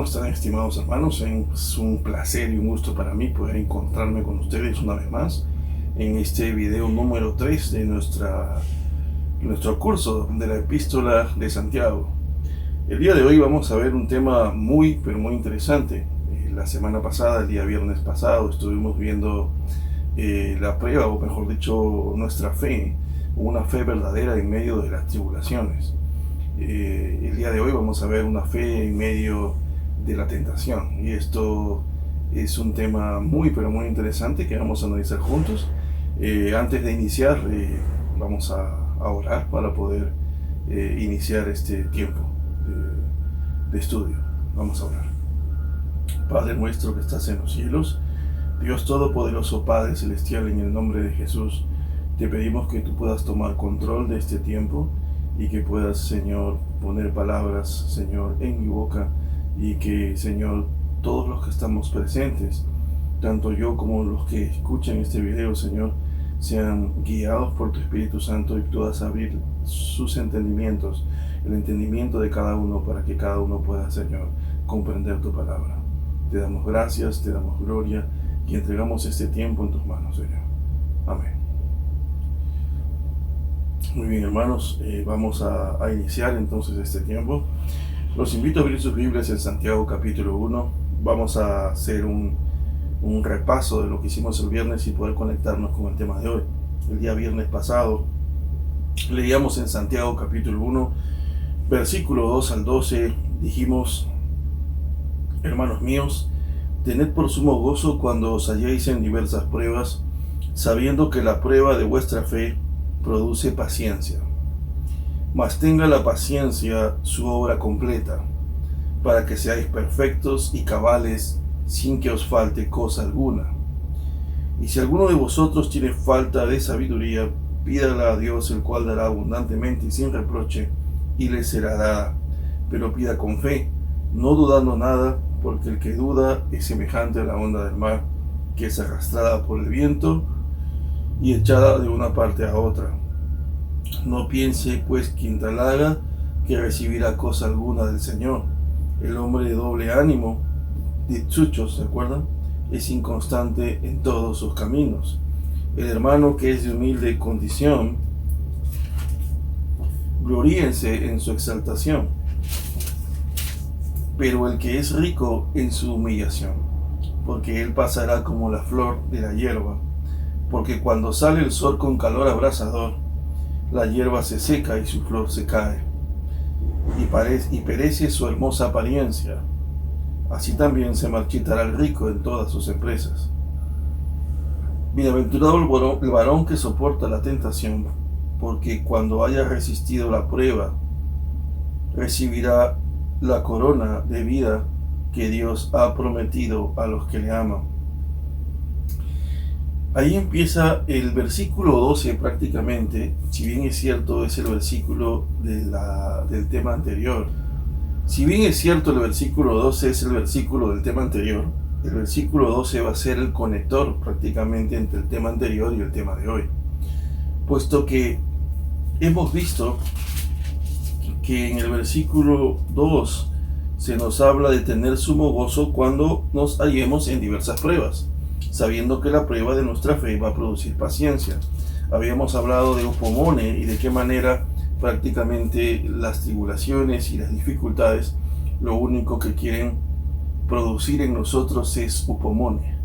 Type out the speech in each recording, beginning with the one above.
están, estimados hermanos? Es un placer y un gusto para mí poder encontrarme con ustedes una vez más en este video número 3 de nuestro curso de la Epístola de Santiago. El día de hoy vamos a ver un tema muy, pero muy interesante. La semana pasada, el día viernes pasado, estuvimos viendo la prueba, o mejor dicho, nuestra fe, una fe verdadera en medio de las tribulaciones. El día de hoy vamos a ver una fe en medio de la tentación, y esto es un tema muy pero muy interesante que vamos a analizar juntos. Antes de iniciar, vamos a orar para poder iniciar este tiempo de estudio. Vamos a orar. Padre nuestro que estás en los cielos, Dios Todopoderoso, Padre Celestial, en el nombre de Jesús, te pedimos que tú puedas tomar control de este tiempo y que puedas, Señor, poner palabras, Señor, en mi boca, y que, Señor, todos los que estamos presentes, tanto yo como los que escuchan este video, Señor, sean guiados por tu Espíritu Santo y puedas abrir sus entendimientos, el entendimiento de cada uno, para que cada uno pueda, Señor, comprender tu palabra. Te damos gracias, te damos gloria y entregamos este tiempo en tus manos, Señor. Amén. Muy bien, hermanos, vamos a iniciar entonces este tiempo. Los invito a abrir sus Biblias en Santiago capítulo 1. Vamos a hacer un repaso de lo que hicimos el viernes y poder conectarnos con el tema de hoy. El día viernes pasado leíamos en Santiago capítulo 1, versículo 2 al 12. Dijimos: hermanos míos, tened por sumo gozo cuando os halléis en diversas pruebas, sabiendo que la prueba de vuestra fe produce paciencia. Mas tenga la paciencia su obra completa, para que seáis perfectos y cabales, sin que os falte cosa alguna. Y si alguno de vosotros tiene falta de sabiduría, pídala a Dios, el cual dará abundantemente y sin reproche, y le será dada. Pero pida con fe, no dudando nada, porque el que duda es semejante a la onda del mar, que es arrastrada por el viento y echada de una parte a otra. No piense pues quien tal haga que recibirá cosa alguna del Señor. El hombre de doble ánimo, dichuchos, ¿se acuerdan?, es inconstante en todos sus caminos. El hermano que es de humilde condición, gloríense en su exaltación, pero el que es rico en su humillación, porque él pasará como la flor de la hierba. Porque cuando sale el sol con calor abrasador, la hierba se seca y su flor se cae, y perece su hermosa apariencia. Así también se marchitará el rico en todas sus empresas. Bienaventurado el varón que soporta la tentación, porque cuando haya resistido la prueba, recibirá la corona de vida que Dios ha prometido a los que le aman. Ahí empieza el versículo 12 prácticamente. Si bien es cierto, es el versículo del tema anterior. Si bien es cierto, el versículo 12 es el versículo del tema anterior, el versículo 12 va a ser el conector prácticamente entre el tema anterior y el tema de hoy. Puesto que hemos visto que en el versículo 2 se nos habla de tener sumo gozo cuando nos hallemos en diversas pruebas, sabiendo que la prueba de nuestra fe va a producir paciencia. Habíamos hablado de upomone y de qué manera prácticamente las tribulaciones y las dificultades lo único que quieren producir en nosotros es upomone.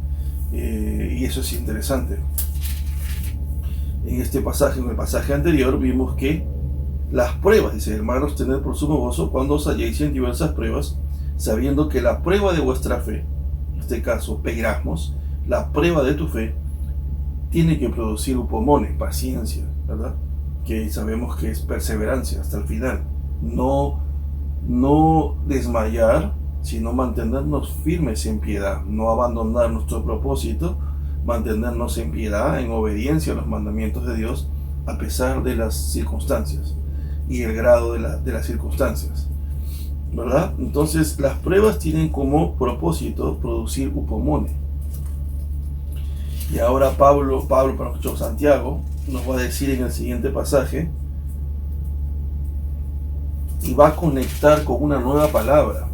Y eso es interesante. En este pasaje, en el pasaje anterior, vimos que las pruebas, dice: hermanos, tened por sumo gozo cuando os halléis en diversas pruebas, sabiendo que la prueba de vuestra fe, en este caso peirasmos, la prueba de tu fe, tiene que producir upomone, paciencia, ¿verdad? Que sabemos que es perseverancia hasta el final. No desmayar, sino mantenernos firmes en piedad, no abandonar nuestro propósito, mantenernos en piedad, en obediencia a los mandamientos de Dios, a pesar de las circunstancias y el grado de las circunstancias, ¿verdad? Entonces, las pruebas tienen como propósito producir upomone. Y ahora Santiago nos va a decir en el siguiente pasaje, y va a conectar con una nueva palabra.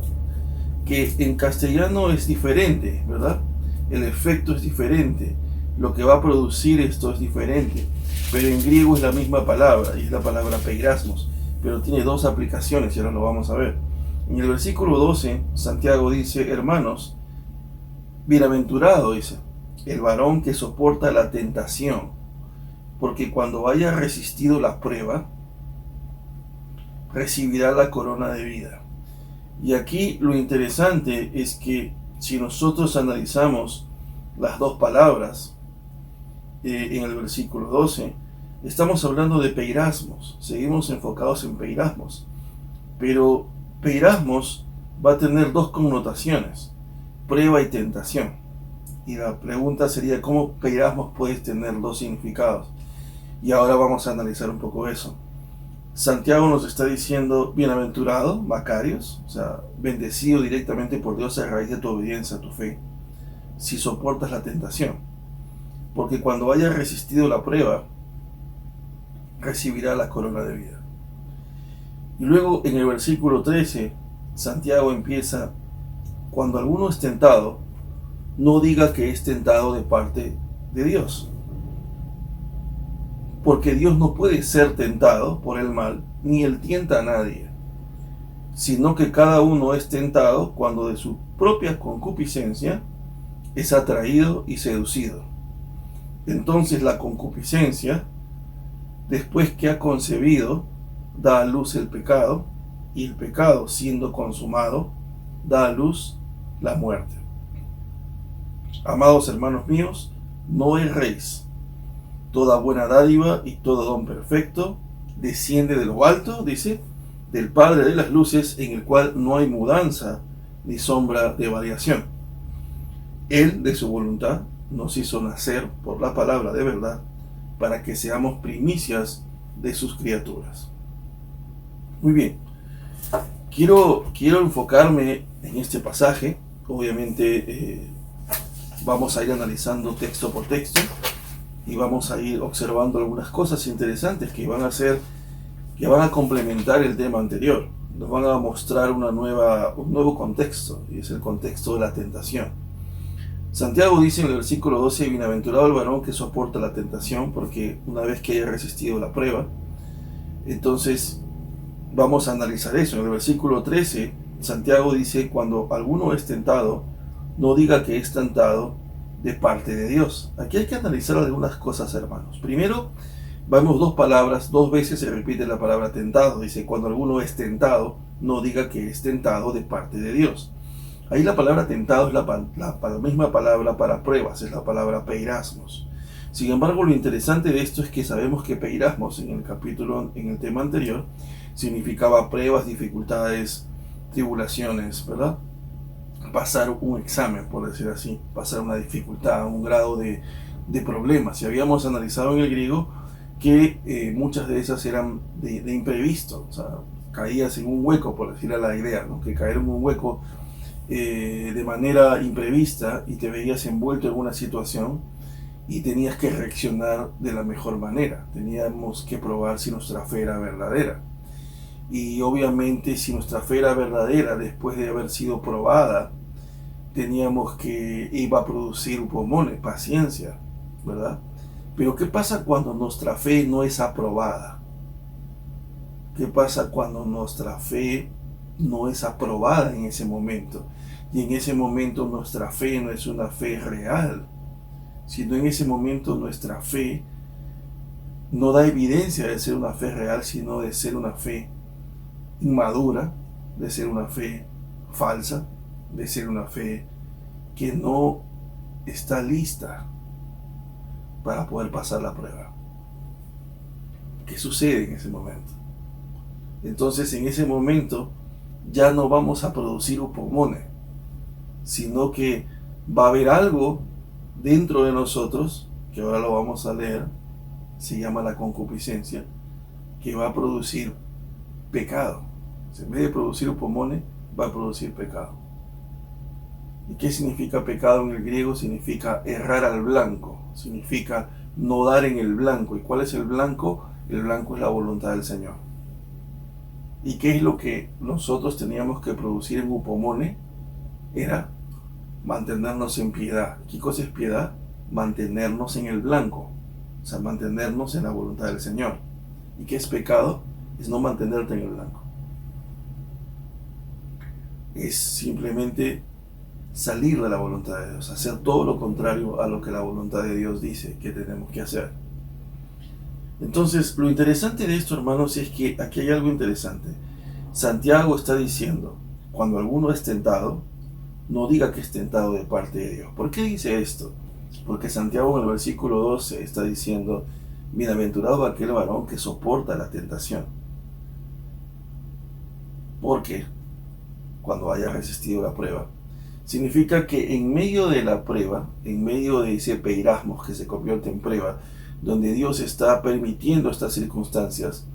que en castellano es diferente, ¿verdad? El efecto es diferente, lo que va a producir esto es diferente, pero en griego es la misma palabra, y es la palabra peirasmos, pero tiene dos aplicaciones y ahora lo vamos a ver. En el versículo 12, Santiago dice: hermanos, bienaventurado, dice, el varón que soporta la tentación, porque cuando haya resistido la prueba, recibirá la corona de vida. Y aquí lo interesante es que si nosotros analizamos las dos palabras en el versículo 12, estamos hablando de peirasmos, seguimos enfocados en peirasmos, pero peirasmos va a tener dos connotaciones: prueba y tentación. Y la pregunta sería: ¿cómo peirasmos puede tener dos significados? Y ahora vamos a analizar un poco eso. Santiago nos está diciendo: bienaventurado, Macarios, o sea, bendecido directamente por Dios a raíz de tu obediencia, tu fe, si soportas la tentación, porque cuando haya resistido la prueba, recibirá la corona de vida. Y luego en el versículo 13, Santiago empieza: cuando alguno es tentado, no diga que es tentado de parte de Dios, porque Dios no puede ser tentado por el mal, ni él tienta a nadie, sino que cada uno es tentado cuando de su propia concupiscencia es atraído y seducido. Entonces la concupiscencia, después que ha concebido, da a luz el pecado, y el pecado, siendo consumado, da a luz la muerte. Amados hermanos míos, no erréis. Toda buena dádiva y todo don perfecto desciende de lo alto, dice, del Padre de las luces, en el cual no hay mudanza ni sombra de variación. Él, de su voluntad, nos hizo nacer por la palabra de verdad, para que seamos primicias de sus criaturas. Muy bien, quiero enfocarme en este pasaje. Obviamente vamos a ir analizando texto por texto y vamos a ir observando algunas cosas interesantes que van a complementar el tema anterior. Nos van a mostrar un nuevo contexto, y es el contexto de la tentación. Santiago dice en el versículo 12: bienaventurado el varón que soporta la tentación, porque una vez que haya resistido la prueba. Entonces vamos a analizar eso. En el versículo 13, Santiago dice: cuando alguno es tentado, no diga que es tentado de parte de Dios. Aquí hay que analizar algunas cosas, hermanos. Primero, vemos dos palabras, dos veces se repite la palabra tentado. Dice: cuando alguno es tentado, no diga que es tentado de parte de Dios. Ahí la palabra tentado es la misma palabra para pruebas, es la palabra peirasmos. Sin embargo, lo interesante de esto es que sabemos que peirasmos en el tema anterior, significaba pruebas, dificultades, tribulaciones, ¿verdad? Pasar un examen, por decir así, pasar una dificultad, un grado de problemas. Y habíamos analizado en el griego que muchas de esas eran de imprevisto, o sea, caías en un hueco, por decir la idea, ¿no? Que caer en un hueco de manera imprevista y te veías envuelto en una situación y tenías que reaccionar de la mejor manera. Teníamos que probar si nuestra fe era verdadera. Y obviamente si nuestra fe era verdadera, después de haber sido probada, teníamos que iba a producir upomone, paciencia, ¿verdad? Pero ¿qué pasa cuando nuestra fe no es aprobada? ¿Qué pasa cuando nuestra fe no es aprobada en ese momento? Y en ese momento nuestra fe no es una fe real, sino en ese momento nuestra fe no da evidencia de ser una fe real, sino de ser una fe inmadura, de ser una fe falsa, de ser una fe que no está lista para poder pasar la prueba. ¿Qué sucede en ese momento? Entonces en ese momento ya no vamos a producir upomone, sino que va a haber algo dentro de nosotros, que ahora lo vamos a leer, se llama la concupiscencia, que va a producir pecado. En vez de producir upomone, va a producir pecado. ¿Y qué significa pecado en el griego? Significa errar al blanco, significa no dar en el blanco. ¿Y cuál es el blanco? El blanco es la voluntad del Señor. ¿Y qué es lo que nosotros teníamos que producir en upomone? era mantenernos en piedad. ¿Qué cosa es piedad? Mantenernos en el blanco, o sea, mantenernos en la voluntad del Señor. ¿Y qué es pecado? Es no mantenerte en el blanco. Es simplemente salir de la voluntad de Dios, hacer todo lo contrario a lo que la voluntad de Dios dice que tenemos que hacer. Entonces, lo interesante de esto, hermanos, es que aquí hay algo interesante. Santiago está diciendo, cuando alguno es tentado, no diga que es tentado de parte de Dios. ¿Por qué dice esto? Porque Santiago en el versículo 12 está diciendo, bienaventurado aquel varón que soporta la tentación. Porque cuando haya resistido la prueba, significa que en medio de la prueba, en medio de ese peirasmos que se convierte en prueba, donde Dios está permitiendo estas circunstancias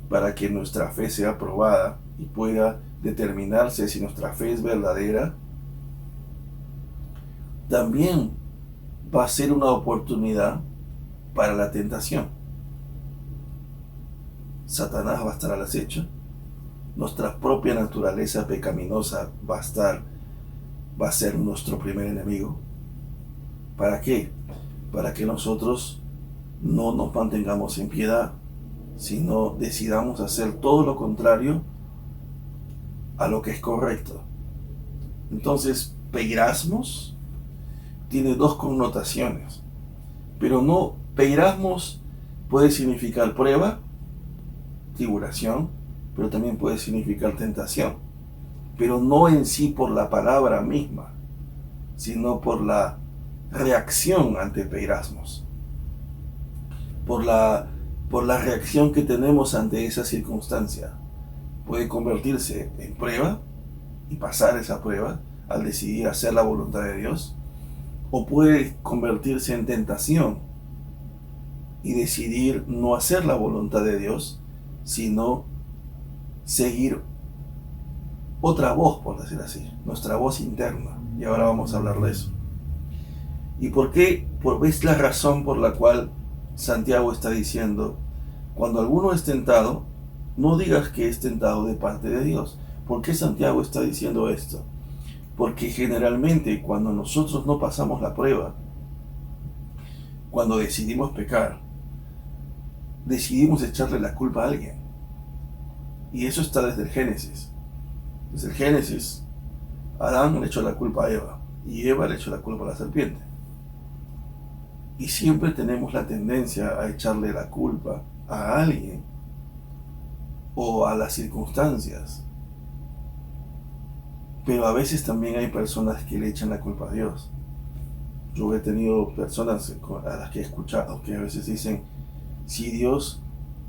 para que nuestra fe sea probada y pueda determinarse si nuestra fe es verdadera, también va a ser una oportunidad para la tentación. Satanás va a estar al acecho, nuestra propia naturaleza pecaminosa va a ser nuestro primer enemigo. ¿Para qué? Para que nosotros no nos mantengamos en piedad, sino decidamos hacer todo lo contrario a lo que es correcto. Entonces, peirasmos tiene dos connotaciones, pero no, peirasmos puede significar prueba, tribulación, pero también puede significar tentación, pero no en sí por la palabra misma, sino por la reacción ante peirasmos, por la reacción que tenemos ante esa circunstancia. Puede convertirse en prueba y pasar esa prueba al decidir hacer la voluntad de Dios, o puede convertirse en tentación y decidir no hacer la voluntad de Dios, sino seguir otra voz, por decir así, nuestra voz interna. Y ahora vamos a hablar de eso. ¿Y por qué? Es la razón por la cual Santiago está diciendo, cuando alguno es tentado, no digas que es tentado de parte de Dios. ¿Por qué Santiago está diciendo esto? Porque generalmente cuando nosotros no pasamos la prueba, cuando decidimos pecar, decidimos echarle la culpa a alguien. Y eso está desde el Génesis. Desde el Génesis, Adán le echó la culpa a Eva y Eva le echó la culpa a la serpiente. Y siempre tenemos la tendencia a echarle la culpa a alguien o a las circunstancias. Pero a veces también hay personas que le echan la culpa a Dios. Yo he tenido personas a las que he escuchado que a veces dicen, si Dios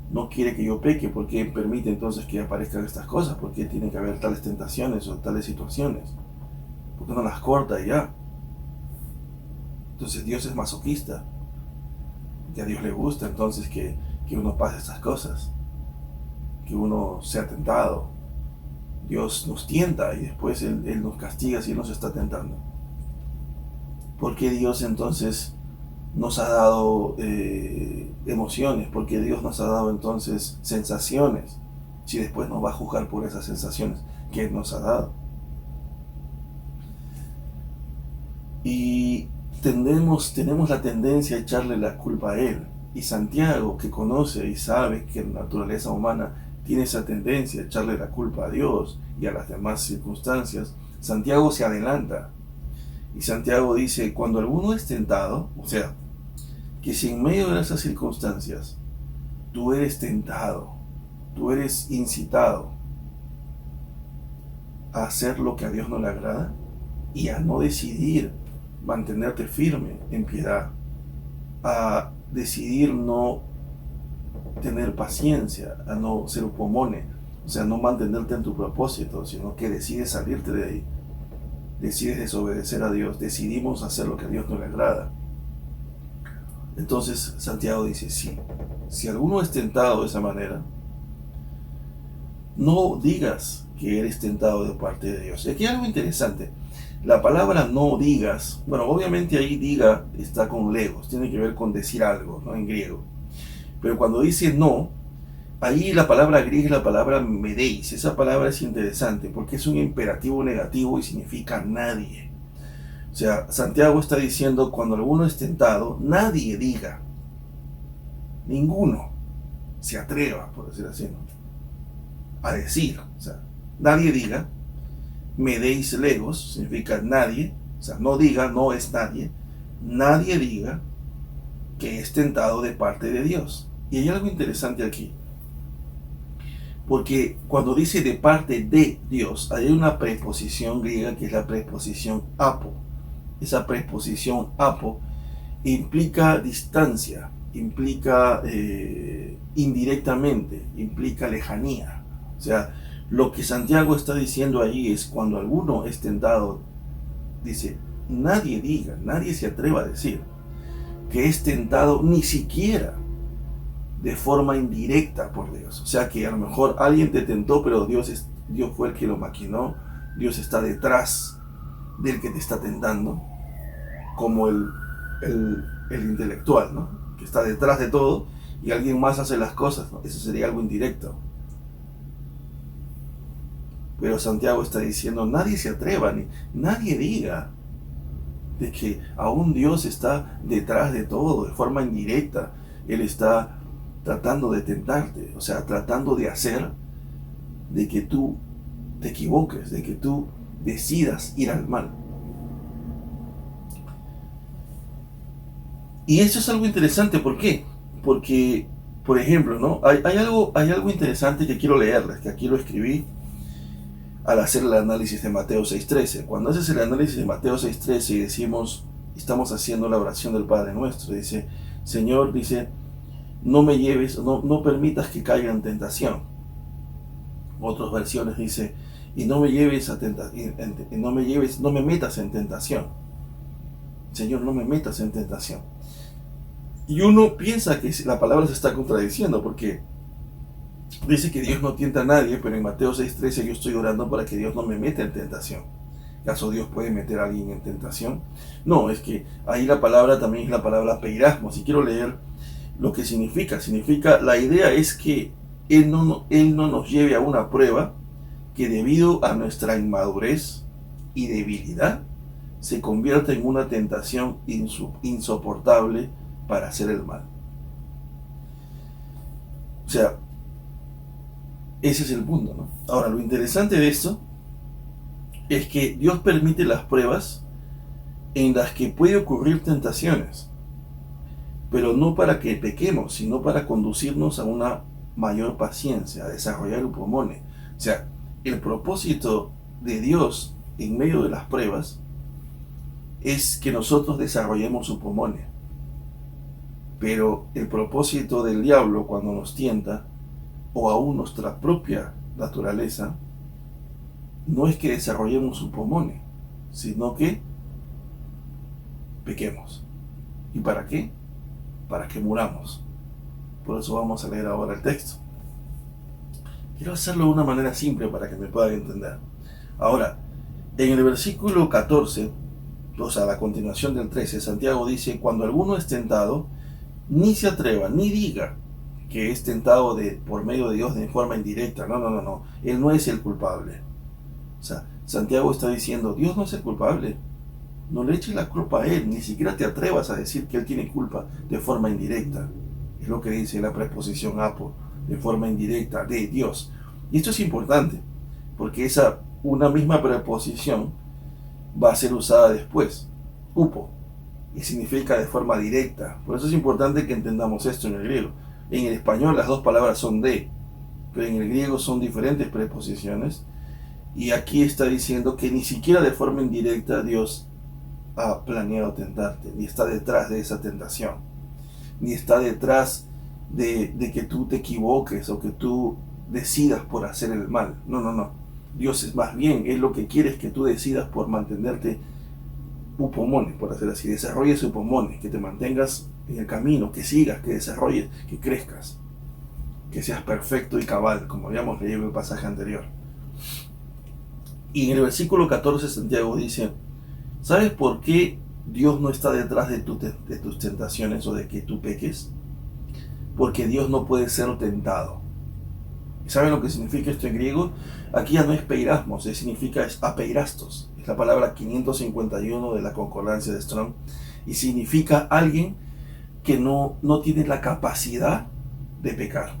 no quiere que yo peque, ¿por qué permite entonces que aparezcan estas cosas? ¿Por qué tiene que haber tales tentaciones o tales situaciones? ¿Por qué no las corta y ya? Entonces Dios es masoquista. Que a Dios le gusta entonces que uno pase estas cosas, que uno sea tentado. Dios nos tienta y después Él nos castiga si Él nos está tentando. ¿Por qué Dios entonces nos ha dado emociones? ¿Por qué Dios nos ha dado entonces sensaciones? Si después nos va a juzgar por esas sensaciones que Él nos ha dado. Y tenemos la tendencia a echarle la culpa a Él. Y Santiago, que conoce y sabe que la naturaleza humana tiene esa tendencia a echarle la culpa a Dios y a las demás circunstancias, Santiago se adelanta. Y Santiago dice, cuando alguno es tentado, o sea, que si en medio de esas circunstancias tú eres tentado, tú eres incitado a hacer lo que a Dios no le agrada y a no decidir mantenerte firme en piedad, a decidir no tener paciencia, a no ser upomone, o sea, no mantenerte en tu propósito, sino que decides salirte de ahí, decides desobedecer a Dios, decidimos hacer lo que a Dios no le agrada. Entonces Santiago dice, si alguno es tentado de esa manera, no digas que eres tentado de parte de Dios. Y aquí hay algo interesante. La palabra no digas, bueno, obviamente ahí diga está con legos, tiene que ver con decir algo, ¿no? En griego. Pero cuando dice no, Ahí la palabra griega es la palabra medeis. Esa palabra es interesante porque es un imperativo negativo y significa nadie. O sea, Santiago está diciendo, cuando alguno es tentado, nadie diga, ninguno se atreva, por decir así, ¿no?, a decir. O sea, nadie diga, medeis legos, significa nadie. O sea, no diga, no es nadie. Nadie diga que es tentado de parte de Dios. Y hay algo interesante aquí. Porque cuando dice de parte de Dios, hay una preposición griega que es la preposición apo. Esa preposición apo implica distancia, implica indirectamente, implica lejanía. O sea, lo que Santiago está diciendo ahí es, cuando alguno es tentado, dice, nadie diga, nadie se atreva a decir que es tentado ni siquiera de forma indirecta por Dios. O sea, que a lo mejor alguien te tentó, pero Dios fue el que lo maquinó. Dios está detrás del que te está tentando, como el intelectual, ¿no?, que está detrás de todo y alguien más hace las cosas, ¿no? Eso sería algo indirecto. Pero Santiago está diciendo, nadie se atreva, nadie diga de que aún Dios está detrás de todo, de forma indirecta. Él está tratando de tentarte, o sea, tratando de hacer de que tú te equivoques, de que tú decidas ir al mal. Y eso es algo interesante. ¿Por qué? Porque, por ejemplo, ¿no?, hay algo interesante que quiero leerles, que aquí lo escribí al hacer el análisis de Mateo 6.13. Cuando haces el análisis de Mateo 6.13 y decimos, estamos haciendo la oración del Padre Nuestro, dice, Señor, dice, no me lleves, no permitas que caiga en tentación. Otras versiones dice, y no me lleves a no me metas en tentación. Señor, no me metas en tentación. Y uno piensa que la palabra se está contradiciendo, porque dice que Dios no tienta a nadie, pero en Mateo 6.13 yo estoy orando para que Dios no me meta en tentación. ¿Acaso Dios puede meter a alguien en tentación? No, es que ahí la palabra también es la palabra peirasmo. Si quiero leer lo que significa, la idea es que Él no nos lleve a una prueba que, debido a nuestra inmadurez y debilidad, se convierta en una tentación insoportable para hacer el mal. O sea, ese es el punto, ¿no? Ahora, lo interesante de esto es que Dios permite las pruebas en las que puede ocurrir tentaciones, pero no para que pequemos, sino para conducirnos a una mayor paciencia, a desarrollar upomone. O sea, el propósito de Dios en medio de las pruebas es que nosotros desarrollemos upomone. Pero el propósito del diablo, cuando nos tienta, o aún nuestra propia naturaleza, no es que desarrollemos upomone, sino que pequemos. ¿Y para qué? Para que muramos. Por eso vamos a leer ahora el texto. Quiero hacerlo de una manera simple para que me puedan entender. Ahora, en el versículo 14, o sea, la continuación del 13, Santiago dice, cuando alguno es tentado, ni se atreva, ni diga que es tentado por medio de Dios de forma indirecta. No. Él no es el culpable. O sea, Santiago está diciendo, Dios no es el culpable. No le eches la culpa a Él, ni siquiera te atrevas a decir que Él tiene culpa de forma indirecta. Es lo que dice la preposición apo, de forma indirecta, de Dios. Y esto es importante, porque una misma preposición va a ser usada después, upo, y significa de forma directa. Por eso es importante que entendamos esto en el griego. En el español las dos palabras son de, pero en el griego son diferentes preposiciones, y aquí está diciendo que ni siquiera de forma indirecta Dios ha planeado tentarte, ni está detrás de esa tentación, ni está detrás de que tú te equivoques o que tú decidas por hacer el mal. No. Dios es más bien, Él lo que quiere es que tú decidas por mantenerte upomone, por hacer así, desarrolles upomone, que te mantengas en el camino, que sigas, que desarrolles, que crezcas, que seas perfecto y cabal, como habíamos leído en el pasaje anterior. Y en el versículo 14 Santiago dice, ¿sabes por qué Dios no está detrás de tus tentaciones o de que tú peques? Porque Dios no puede ser tentado. ¿Saben lo que significa esto en griego? Aquí ya no es peirasmos, significa es apeirastos. Es la palabra 551 de la concordancia de Strong. Y significa alguien que no tiene la capacidad de pecar.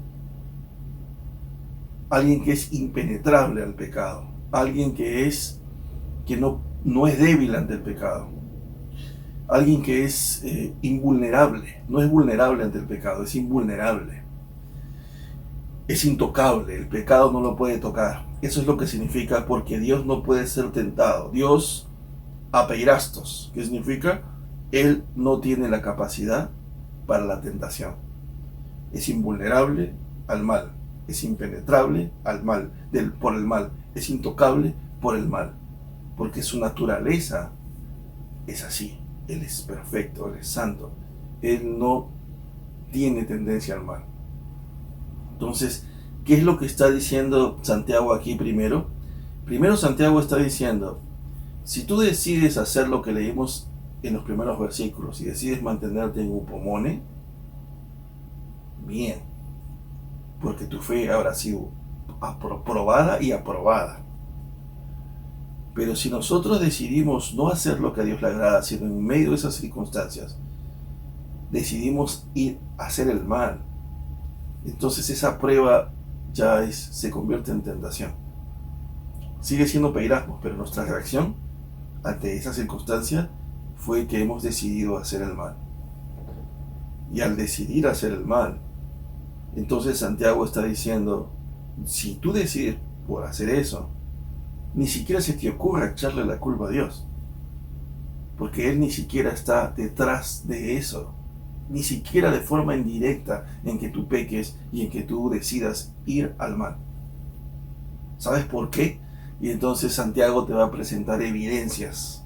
Alguien que es impenetrable al pecado. Alguien que no es débil ante el pecado. Alguien que es invulnerable. No es vulnerable ante el pecado, es invulnerable. Es intocable, el pecado no lo puede tocar. Eso es lo que significa porque Dios no puede ser tentado. Dios apeirastos, ¿qué significa? Él no tiene la capacidad para la tentación. Es invulnerable al mal, es impenetrable al mal, por el mal, es intocable por el mal, porque su naturaleza es así. Él es perfecto, Él es santo, Él no tiene tendencia al mal. Entonces, ¿qué es lo que está diciendo Santiago aquí primero? Primero Santiago está diciendo, si tú decides hacer lo que leímos en los primeros versículos y decides mantenerte en upomone, bien, porque tu fe habrá sido probada y aprobada. Pero si nosotros decidimos no hacer lo que a Dios le agrada, sino en medio de esas circunstancias, decidimos ir a hacer el mal, entonces esa prueba ya se convierte en tentación. Sigue siendo peirasmos, pero nuestra reacción ante esa circunstancia fue que hemos decidido hacer el mal. Y al decidir hacer el mal, entonces Santiago está diciendo, si tú decides por hacer eso, ni siquiera se te ocurra echarle la culpa a Dios, porque Él ni siquiera está detrás de eso, ni siquiera de forma indirecta en que tú peques y en que tú decidas ir al mal. ¿Sabes por qué? Y entonces Santiago te va a presentar evidencias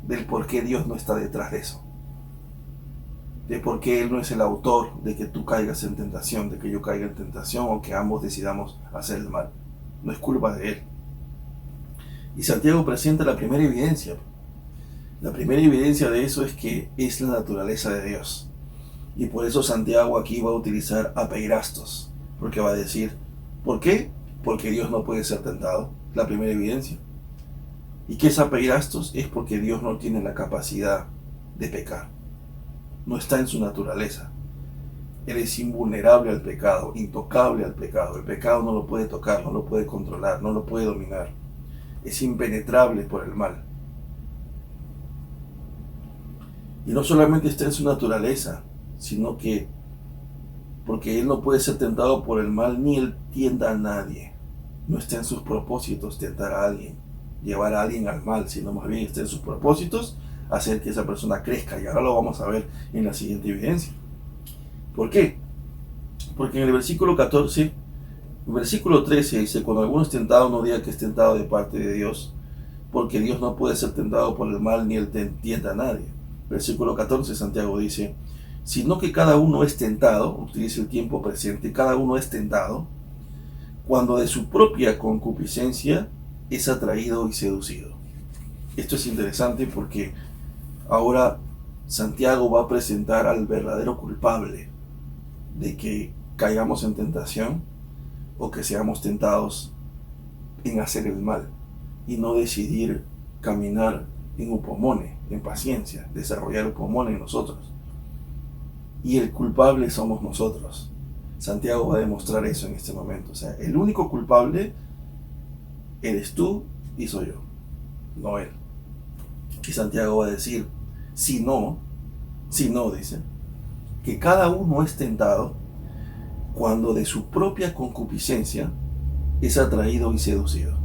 del por qué Dios no está detrás de eso, de por qué Él no es el autor de que tú caigas en tentación, de que yo caiga en tentación o que ambos decidamos hacer el mal. No es culpa de Él. Y Santiago presenta la primera evidencia. La primera evidencia de eso es que es la naturaleza de Dios. Y por eso Santiago aquí va a utilizar apeirastos, porque va a decir, ¿por qué? Porque Dios no puede ser tentado. La primera evidencia. ¿Y qué es apeirastos? Es porque Dios no tiene la capacidad de pecar. No está en su naturaleza. Él es invulnerable al pecado, intocable al pecado. El pecado no lo puede tocar, no lo puede controlar, no lo puede dominar. Es impenetrable por el mal. Y no solamente está en su naturaleza, sino que porque Él no puede ser tentado por el mal, ni Él tienta a nadie. No está en sus propósitos tentar a alguien, llevar a alguien al mal, sino más bien está en sus propósitos hacer que esa persona crezca. Y ahora lo vamos a ver en la siguiente evidencia. ¿Por qué? Porque en el versículo 14, el versículo 13 dice, cuando alguno es tentado, no diga que es tentado de parte de Dios, porque Dios no puede ser tentado por el mal, ni Él tienta a nadie. Versículo 14, Santiago dice, sino que cada uno es tentado, utiliza el tiempo presente, cada uno es tentado, cuando de su propia concupiscencia es atraído y seducido. Esto es interesante porque ahora Santiago va a presentar al verdadero culpable de que caigamos en tentación o que seamos tentados en hacer el mal y no decidir caminar en upomone, en paciencia, desarrollar upomone en nosotros. Y el culpable somos nosotros. Santiago va a demostrar eso en este momento. O sea, el único culpable eres tú y soy yo, no Él. Y Santiago va a decir, si no, dice, que cada uno es tentado cuando de su propia concupiscencia es atraído y seducido.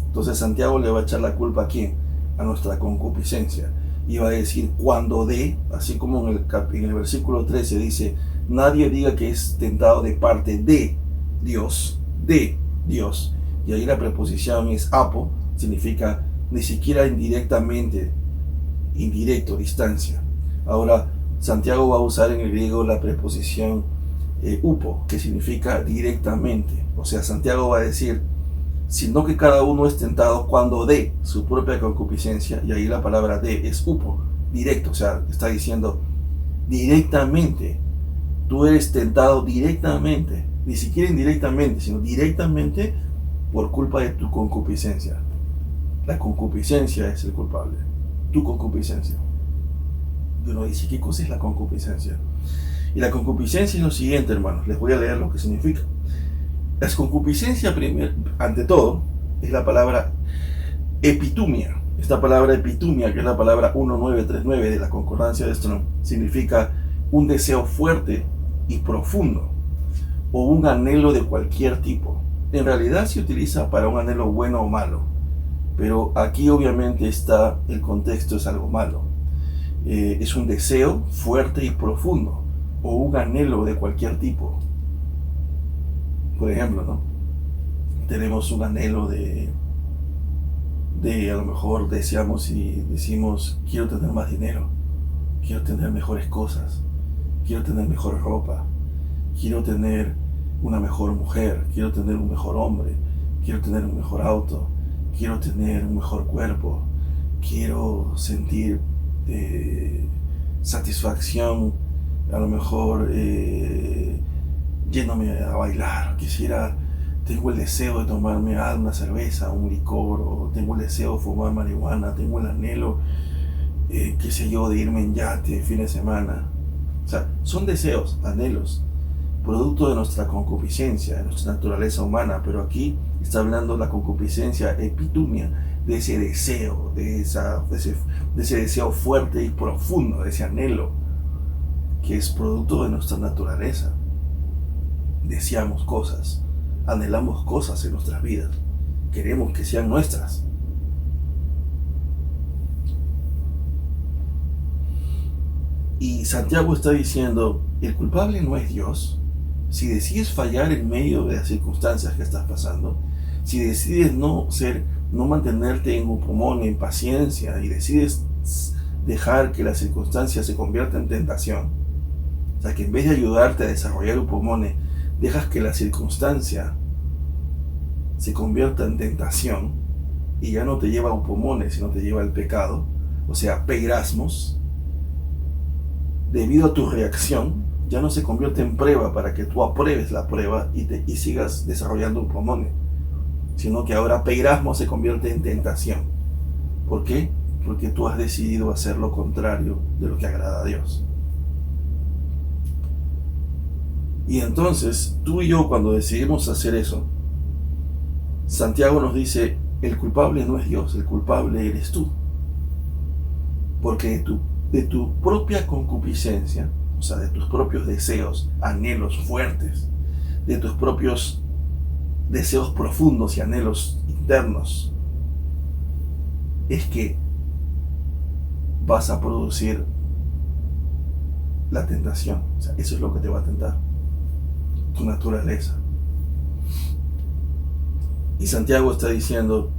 Entonces Santiago le va a echar la culpa ¿a quién? A nuestra concupiscencia. Y va a decir cuando así como en el versículo 13 dice, nadie diga que es tentado de parte de Dios. Y ahí la preposición es apo, significa ni siquiera indirectamente, indirecto, distancia. Ahora, Santiago va a usar en el griego la preposición upo, que significa directamente. O sea, Santiago va a decir, sino que cada uno es tentado cuando de su propia concupiscencia, y ahí la palabra de es upo, directo, o sea, está diciendo directamente, tú eres tentado directamente ni siquiera indirectamente, sino directamente por culpa de tu concupiscencia. La concupiscencia es el culpable, tu concupiscencia. Y uno dice, ¿qué cosa es la concupiscencia? Y la concupiscencia es lo siguiente, hermanos, les voy a leer lo que significa. La concupiscencia, ante todo, es la palabra epitumia. Esta palabra epitumia, que es la palabra 1939 de la concordancia de Strong, significa un deseo fuerte y profundo, o un anhelo de cualquier tipo. En realidad se utiliza para un anhelo bueno o malo, pero aquí obviamente está, el contexto es algo malo. Es un deseo fuerte y profundo, o un anhelo de cualquier tipo. Por ejemplo, ¿no? Tenemos un anhelo de a lo mejor deseamos y decimos, quiero tener más dinero, quiero tener mejores cosas, quiero tener mejor ropa, quiero tener una mejor mujer, quiero tener un mejor hombre, quiero tener un mejor auto, quiero tener un mejor cuerpo, quiero sentir satisfacción, a lo mejor yéndome a bailar, tengo el deseo de tomarme una cerveza, un licor, o tengo el deseo de fumar marihuana, tengo el anhelo, qué sé yo, de irme en yate fin de semana. O sea, son deseos, anhelos, producto de nuestra concupiscencia, de nuestra naturaleza humana, pero aquí está hablando la concupiscencia epitumia, de ese deseo, de ese deseo fuerte y profundo, de ese anhelo, que es producto de nuestra naturaleza. Deseamos cosas, anhelamos cosas en nuestras vidas, queremos que sean nuestras. Y Santiago está diciendo, el culpable no es Dios. Si decides fallar en medio de las circunstancias que estás pasando, si decides no mantenerte en upomone, en paciencia, y decides dejar que la circunstancia se convierta en tentación, o sea que en vez de ayudarte a desarrollar upomone, dejas que la circunstancia se convierta en tentación y ya no te lleva a upomone, sino te lleva al pecado, o sea, peirasmos, debido a tu reacción, ya no se convierte en prueba para que tú apruebes la prueba y sigas desarrollando upomone, sino que ahora peirasmo se convierte en tentación. ¿Por qué? Porque tú has decidido hacer lo contrario de lo que agrada a Dios. Y entonces, tú y yo, cuando decidimos hacer eso, Santiago nos dice, el culpable no es Dios, el culpable eres tú. Porque de tu propia concupiscencia, o sea, de tus propios deseos, anhelos fuertes, de tus propios deseos profundos y anhelos internos, es que vas a producir la tentación. O sea, eso es lo que te va a tentar, tu naturaleza. Y Santiago está diciendo,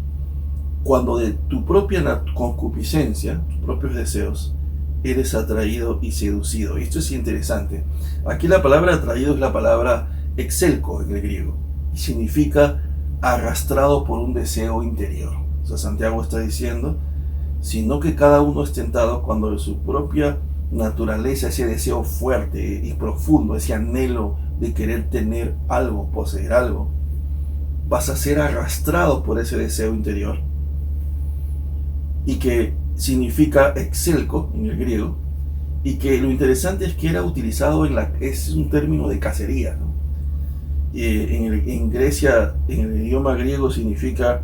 cuando de tu propia concupiscencia, tus propios deseos, eres atraído y seducido. Y esto es interesante. Aquí la palabra atraído es la palabra exelco en el griego, y significa arrastrado por un deseo interior. O sea, Santiago está diciendo, sino que cada uno es tentado cuando de su propia naturaleza, ese deseo fuerte y profundo, ese anhelo de querer tener algo, poseer algo, vas a ser arrastrado por ese deseo interior, y que significa exelco en el griego, y que lo interesante es que era utilizado es un término de cacería, ¿no? En Grecia, en el idioma griego significa,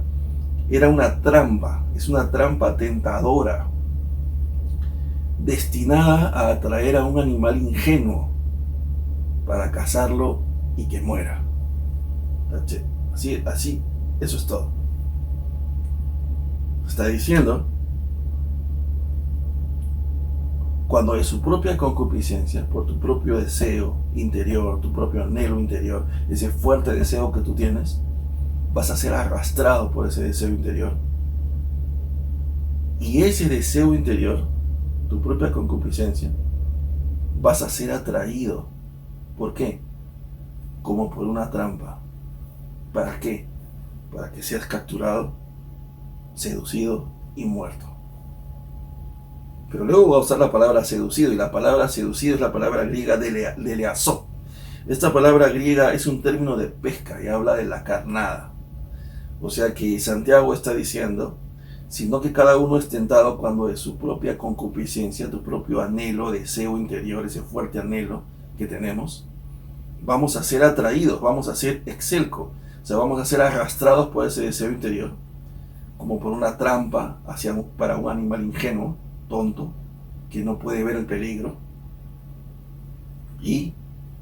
era una trampa, es una trampa tentadora, destinada a atraer a un animal ingenuo para cazarlo y que muera. Así, eso es todo. Está diciendo, cuando de su propia concupiscencia, por tu propio deseo interior, tu propio anhelo interior, ese fuerte deseo que tú tienes, vas a ser arrastrado por ese deseo interior. Y ese deseo interior, tu propia concupiscencia, vas a ser atraído. ¿Por qué? Como por una trampa. ¿Para qué? Para que seas capturado, seducido y muerto. Pero luego va a usar la palabra seducido, y la palabra seducido es la palabra griega deleazó. Esta palabra griega es un término de pesca y habla de la carnada. O sea que Santiago está diciendo, sino que cada uno es tentado cuando de su propia concupiscencia, tu propio anhelo, deseo interior, ese fuerte anhelo que tenemos, vamos a ser atraídos, vamos a ser excelco, o sea, vamos a ser arrastrados por ese deseo interior, como por una trampa para un animal ingenuo, tonto, que no puede ver el peligro, y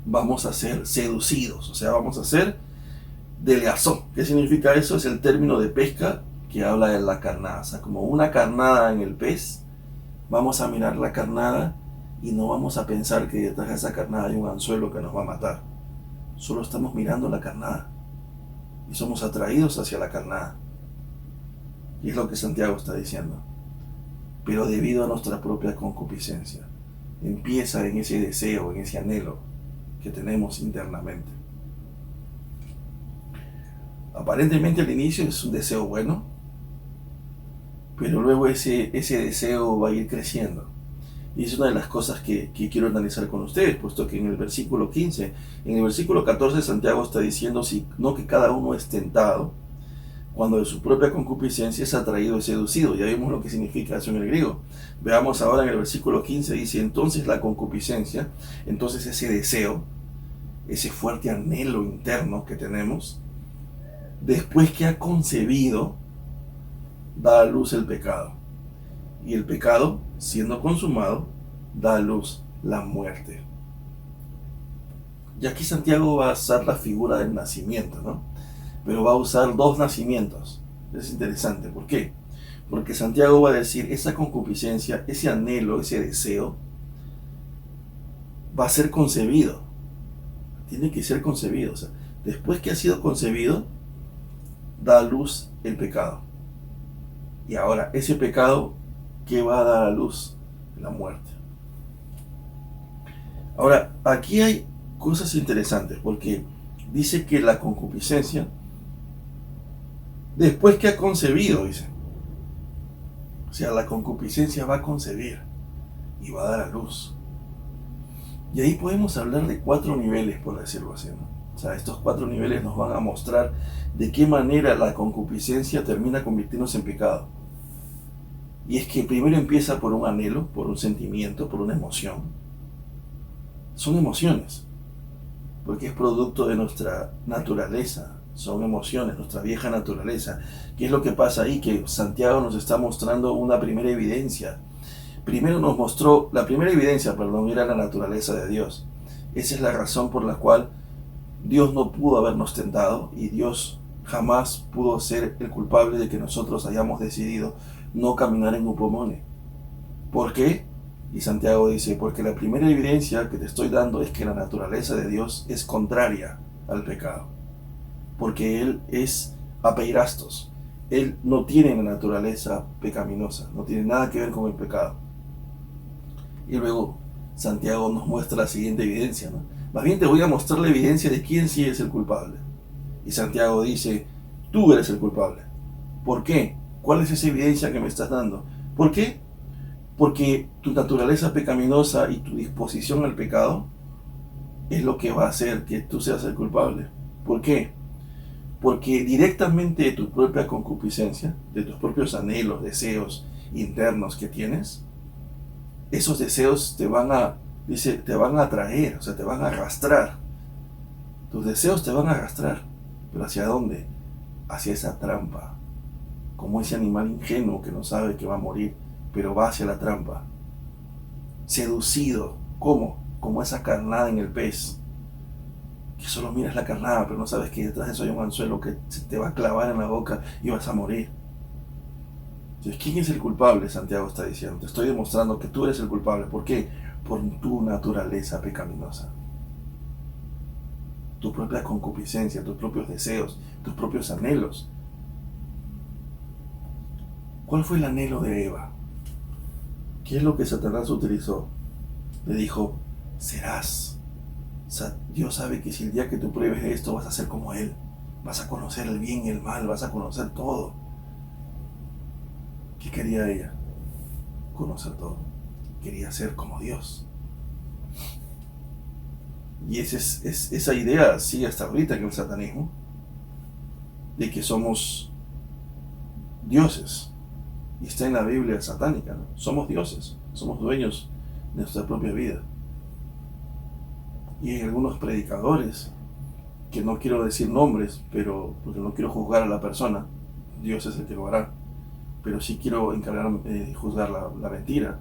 vamos a ser seducidos, o sea, vamos a ser delgazón. ¿Qué significa eso? Es el término de pesca que habla de la carnada, o sea, como una carnada en el pez, vamos a mirar la carnada y no vamos a pensar que detrás de esa carnada hay un anzuelo que nos va a matar. Solo estamos mirando la carnada y somos atraídos hacia la carnada. Y es lo que Santiago está diciendo. Pero debido a nuestra propia concupiscencia, empieza en ese deseo, en ese anhelo que tenemos internamente. Aparentemente al inicio es un deseo bueno, pero luego ese deseo va a ir creciendo. Y es una de las cosas que quiero analizar con ustedes, puesto que en el versículo 15, en el versículo 14 Santiago está diciendo, no que cada uno es tentado, cuando de su propia concupiscencia es atraído y seducido. Ya vimos lo que significa eso en el griego. Veamos ahora en el versículo 15, dice, entonces la concupiscencia, entonces ese deseo, ese fuerte anhelo interno que tenemos, después que ha concebido, da a luz el pecado. Y el pecado, siendo consumado, da a luz la muerte. Y aquí Santiago va a usar la figura del nacimiento, ¿no? Pero va a usar dos nacimientos. Es interesante. ¿Por qué? Porque Santiago va a decir, esa concupiscencia, ese anhelo, ese deseo, va a ser concebido. Tiene que ser concebido. O sea, después que ha sido concebido, da a luz el pecado. Y ahora, ese pecado, ¿qué va a dar a luz? La muerte. Ahora, aquí hay cosas interesantes, porque dice que la concupiscencia, después que ha concebido, dice, o sea, la concupiscencia va a concebir y va a dar a luz. Y ahí podemos hablar de 4 niveles, por decirlo así, ¿no? O sea, estos 4 niveles nos van a mostrar de qué manera la concupiscencia termina convirtiéndose en pecado. Y es que primero empieza por un anhelo, por un sentimiento, por una emoción. Son emociones, porque es producto de nuestra naturaleza, son emociones, nuestra vieja naturaleza. ¿Qué es lo que pasa ahí? Que Santiago nos está mostrando una primera evidencia. La primera evidencia, era la naturaleza de Dios. Esa es la razón por la cual Dios no pudo habernos tentado y Dios jamás pudo ser el culpable de que nosotros hayamos decidido no caminar en upomone. ¿Por qué? Y Santiago dice, porque la primera evidencia que te estoy dando es que la naturaleza de Dios es contraria al pecado. Porque Él es apeirastos. Él no tiene la naturaleza pecaminosa, no tiene nada que ver con el pecado. Y luego Santiago nos muestra la siguiente evidencia, ¿no? Más bien te voy a mostrar la evidencia de quién sí es el culpable. Y Santiago dice, tú eres el culpable. ¿Por qué? ¿Cuál es esa evidencia que me estás dando? ¿Por qué? Porque tu naturaleza pecaminosa y tu disposición al pecado es lo que va a hacer que tú seas el culpable. ¿Por qué? Porque directamente de tu propia concupiscencia, de tus propios anhelos, deseos internos que tienes, esos deseos te van a atraer, o sea, te van a arrastrar. Tus deseos te van a arrastrar. ¿Pero hacia dónde? Hacia esa trampa. Como ese animal ingenuo que no sabe que va a morir, pero va hacia la trampa. Seducido. ¿Cómo? Como esa carnada en el pez. Que solo miras la carnada, pero no sabes que detrás de eso hay un anzuelo que se te va a clavar en la boca y vas a morir. Entonces, ¿quién es el culpable? Santiago está diciendo. Te estoy demostrando que tú eres el culpable. ¿Por qué? Por tu naturaleza pecaminosa. Tu propia concupiscencia, tus propios deseos, tus propios anhelos. ¿Cuál fue el anhelo de Eva? ¿Qué es lo que Satanás utilizó? Le dijo, serás. O sea, Dios sabe que si el día que tú pruebes esto vas a ser como Él. Vas a conocer el bien y el mal, vas a conocer todo. ¿Qué quería ella? Conocer todo. Quería ser como Dios. Y esa idea sigue hasta ahorita en el satanismo, de que somos dioses. Y está en la Biblia satánica, ¿no? Somos dioses, somos dueños de nuestra propia vida. Y hay algunos predicadores, que no quiero decir nombres, pero porque no quiero juzgar a la persona, Dios es el que lo hará, pero sí quiero encargarme de juzgar la mentira.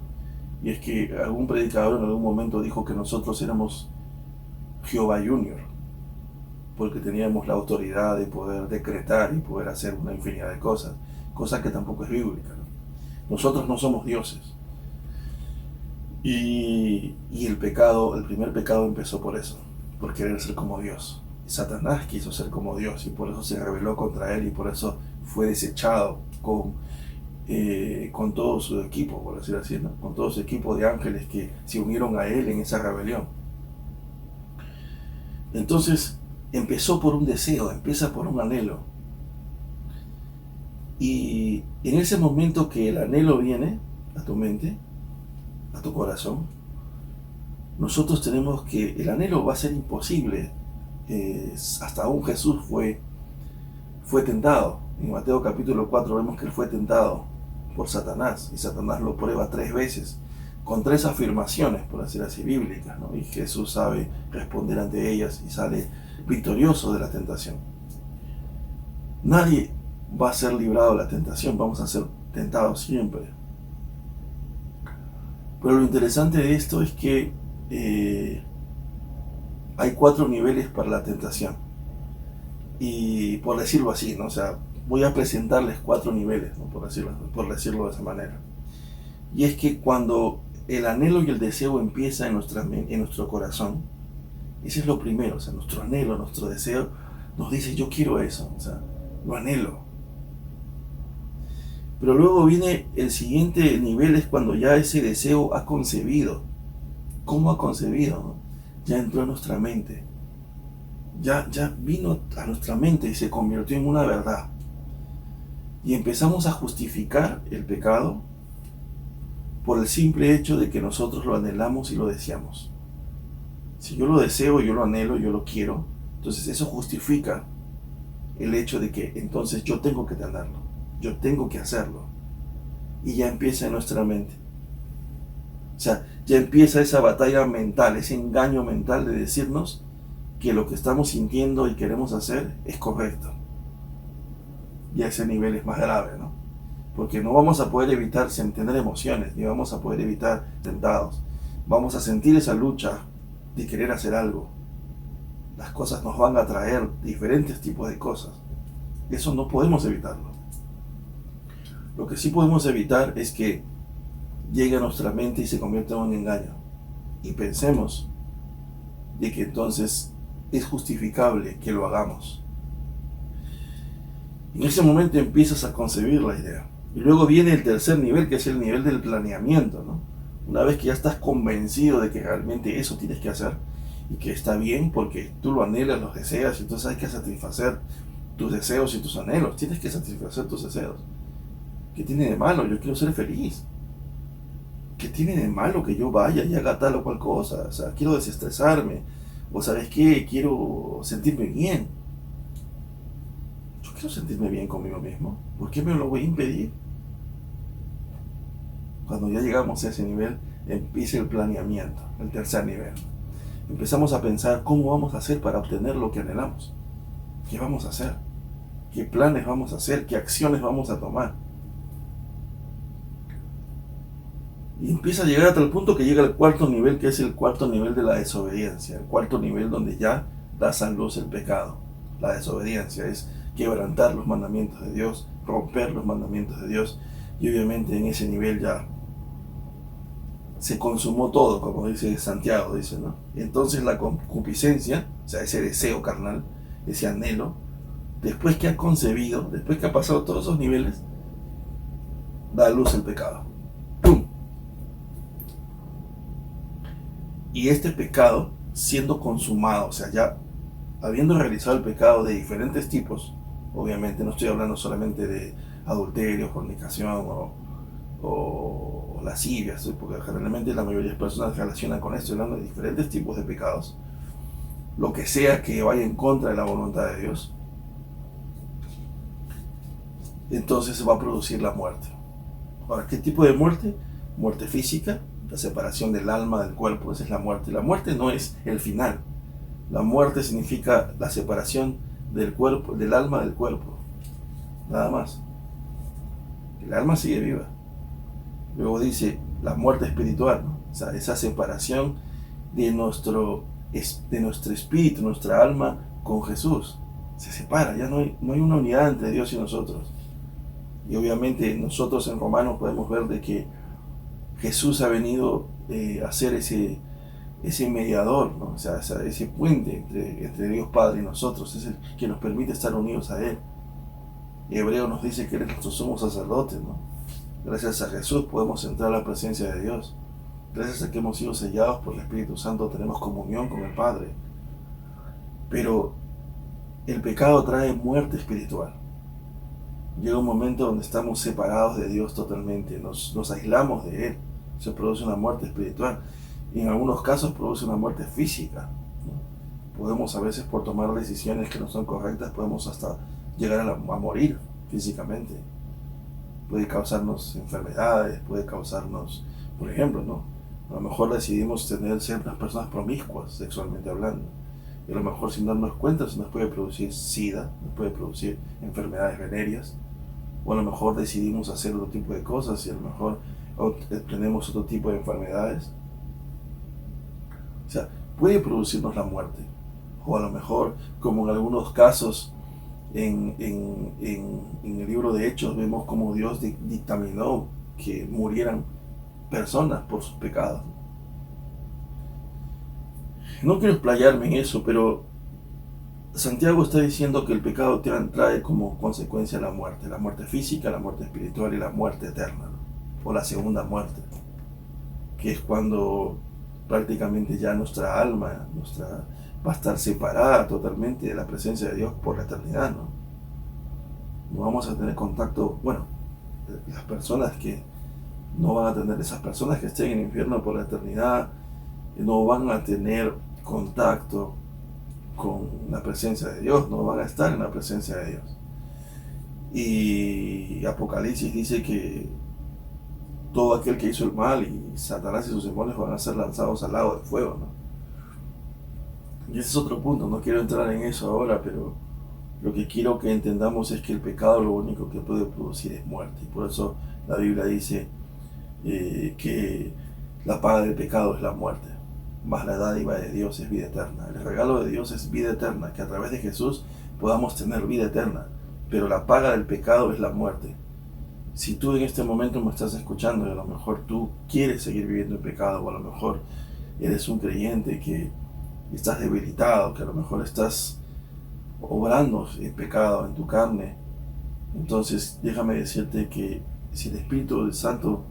Y es que algún predicador en algún momento dijo que nosotros éramos Jehová Junior, porque teníamos la autoridad de poder decretar y poder hacer una infinidad de cosas, cosa que tampoco es bíblica, ¿no? Nosotros no somos dioses. Y el pecado, el primer pecado empezó por eso, por querer ser como Dios. Satanás quiso ser como Dios y por eso se rebeló contra él y por eso fue desechado con todo su equipo, por decir así, ¿no? Con todo su equipo de ángeles que se unieron a él en esa rebelión. Entonces empezó por un deseo, empieza por un anhelo. Y en ese momento que el anhelo viene a tu mente, a tu corazón, nosotros tenemos que, el anhelo va a ser imposible. Hasta aún Jesús fue tentado. En Mateo capítulo 4 vemos que él fue tentado por Satanás y Satanás lo prueba 3 veces con 3 afirmaciones, por decir así, bíblicas, ¿no? Y Jesús sabe responder ante ellas y sale victorioso de la tentación. Nadie va a ser librado de la tentación, vamos a ser tentados siempre. Pero lo interesante de esto es que hay 4 niveles para la tentación. Y por decirlo así, ¿no? O sea, voy a presentarles 4 niveles, ¿no? por decirlo de esa manera. Y es que cuando el anhelo y el deseo empieza en nuestro corazón, ese es lo primero, o sea, nuestro anhelo, nuestro deseo nos dice yo quiero eso, o sea, lo anhelo. Pero luego viene el siguiente nivel, es cuando ya ese deseo ha concebido. ¿Cómo ha concebido? ¿No? Ya entró en nuestra mente. Ya vino a nuestra mente y se convirtió en una verdad. Y empezamos a justificar el pecado por el simple hecho de que nosotros lo anhelamos y lo deseamos. Si yo lo deseo, yo lo anhelo, yo lo quiero, entonces eso justifica el hecho de que entonces yo tengo que tenerlo, yo tengo que hacerlo. Y ya empieza en nuestra mente. O sea, ya empieza esa batalla mental, ese engaño mental de decirnos que lo que estamos sintiendo y queremos hacer es correcto. Y a ese nivel es más grave, ¿no? Porque no vamos a poder evitar tener emociones, ni vamos a poder evitar tentados. Vamos a sentir esa lucha de querer hacer algo. Las cosas nos van a traer diferentes tipos de cosas. Eso no podemos evitarlo. Lo que sí podemos evitar es que llegue a nuestra mente y se convierta en un engaño. Y pensemos de que entonces es justificable que lo hagamos. En ese momento empiezas a concebir la idea. Y luego viene el tercer nivel, que es el nivel del planeamiento, ¿no? Una vez que ya estás convencido de que realmente eso tienes que hacer y que está bien porque tú lo anhelas, lo deseas, y entonces hay que satisfacer tus deseos y tus anhelos. Tienes que satisfacer tus deseos. ¿Qué tiene de malo? Yo quiero ser feliz. ¿Qué tiene de malo que yo vaya y haga tal o cual cosa? O sea, quiero desestresarme. O ¿sabes qué? Quiero sentirme bien. Yo quiero sentirme bien conmigo mismo. ¿Por qué me lo voy a impedir? Cuando ya llegamos a ese nivel, empieza el planeamiento, el tercer nivel. Empezamos a pensar cómo vamos a hacer para obtener lo que anhelamos. ¿Qué vamos a hacer? ¿Qué planes vamos a hacer? ¿Qué acciones vamos a tomar? Y empieza a llegar hasta el punto que llega al cuarto nivel, que es el cuarto nivel de la desobediencia. El cuarto nivel donde ya das a luz el pecado. La desobediencia es quebrantar los mandamientos de Dios, romper los mandamientos de Dios. Y obviamente en ese nivel ya se consumó todo, como dice Santiago, dice, ¿no? Entonces la concupiscencia, o sea, ese deseo carnal, ese anhelo, después que ha concebido, después que ha pasado todos esos niveles, da a luz el pecado. ¡Pum! Y este pecado, siendo consumado, o sea, ya habiendo realizado el pecado de diferentes tipos, obviamente no estoy hablando solamente de adulterio, fornicación o lascivia, porque generalmente la mayoría de las personas relacionan con esto, hablando de diferentes tipos de pecados. lo que sea que vaya en contra de la voluntad de Dios, entonces se va a producir la muerte. Ahora, ¿qué tipo de muerte? Muerte física, la separación del alma del cuerpo, esa es la muerte. La muerte no es el final. La muerte significa la separación del cuerpo, del alma del cuerpo, nada más. El alma sigue viva. Luego dice la muerte espiritual, ¿no? O sea, esa separación de nuestro espíritu, nuestra alma con Jesús. Se separa, ya no hay una unidad entre Dios y nosotros. Y obviamente nosotros en Romanos podemos ver de que Jesús ha venido a ser ese mediador, ¿no? O sea, ese puente entre Dios Padre y nosotros, es el que nos permite estar unidos a Él. Y Hebreo nos dice que Él es nuestro sumo sacerdote, ¿no? Gracias a Jesús podemos entrar a la presencia de Dios. Gracias a que hemos sido sellados por el Espíritu Santo tenemos comunión con el Padre. Pero el pecado trae muerte espiritual. Llega un momento donde estamos separados de Dios totalmente, nos aislamos de Él. Se produce una muerte espiritual. Y en algunos casos produce una muerte física, ¿no? Podemos a veces por tomar decisiones que no son correctas, podemos hasta llegar a morir físicamente. Puede causarnos enfermedades, puede causarnos, por ejemplo, ¿no? A lo mejor decidimos tener ciertas personas promiscuas sexualmente hablando. Y a lo mejor sin darnos cuenta se nos puede producir SIDA, nos puede producir enfermedades venéreas. O a lo mejor decidimos hacer otro tipo de cosas y a lo mejor tenemos otro tipo de enfermedades. O sea, puede producirnos la muerte. O a lo mejor, como en algunos casos, en el libro de Hechos, vemos como Dios dictaminó que murieran personas por sus pecados. No quiero explayarme en eso, pero Santiago está diciendo que el pecado trae como consecuencia la muerte física, la muerte espiritual y la muerte eterna, ¿no? O la segunda muerte, que es cuando prácticamente ya nuestra alma va a estar separada totalmente de la presencia de Dios por la eternidad, ¿no? No vamos a tener contacto, bueno, las personas que no van a tener, esas personas que estén en el infierno por la eternidad, no van a tener contacto con la presencia de Dios, no van a estar en la presencia de Dios. Y Apocalipsis dice que todo aquel que hizo el mal y Satanás y sus demonios van a ser lanzados al lago de fuego, ¿no? Y ese es otro punto, no quiero entrar en eso ahora, pero lo que quiero que entendamos es que el pecado lo único que puede producir es muerte. Y por eso la Biblia dice que la paga del pecado es la muerte, mas la dádiva de Dios es vida eterna. El regalo de Dios es vida eterna, que a través de Jesús podamos tener vida eterna, pero la paga del pecado es la muerte. Si tú en este momento me estás escuchando y a lo mejor tú quieres seguir viviendo en pecado, o a lo mejor eres un creyente que estás debilitado, que a lo mejor estás obrando en pecado en tu carne, entonces déjame decirte que si el Espíritu Santo,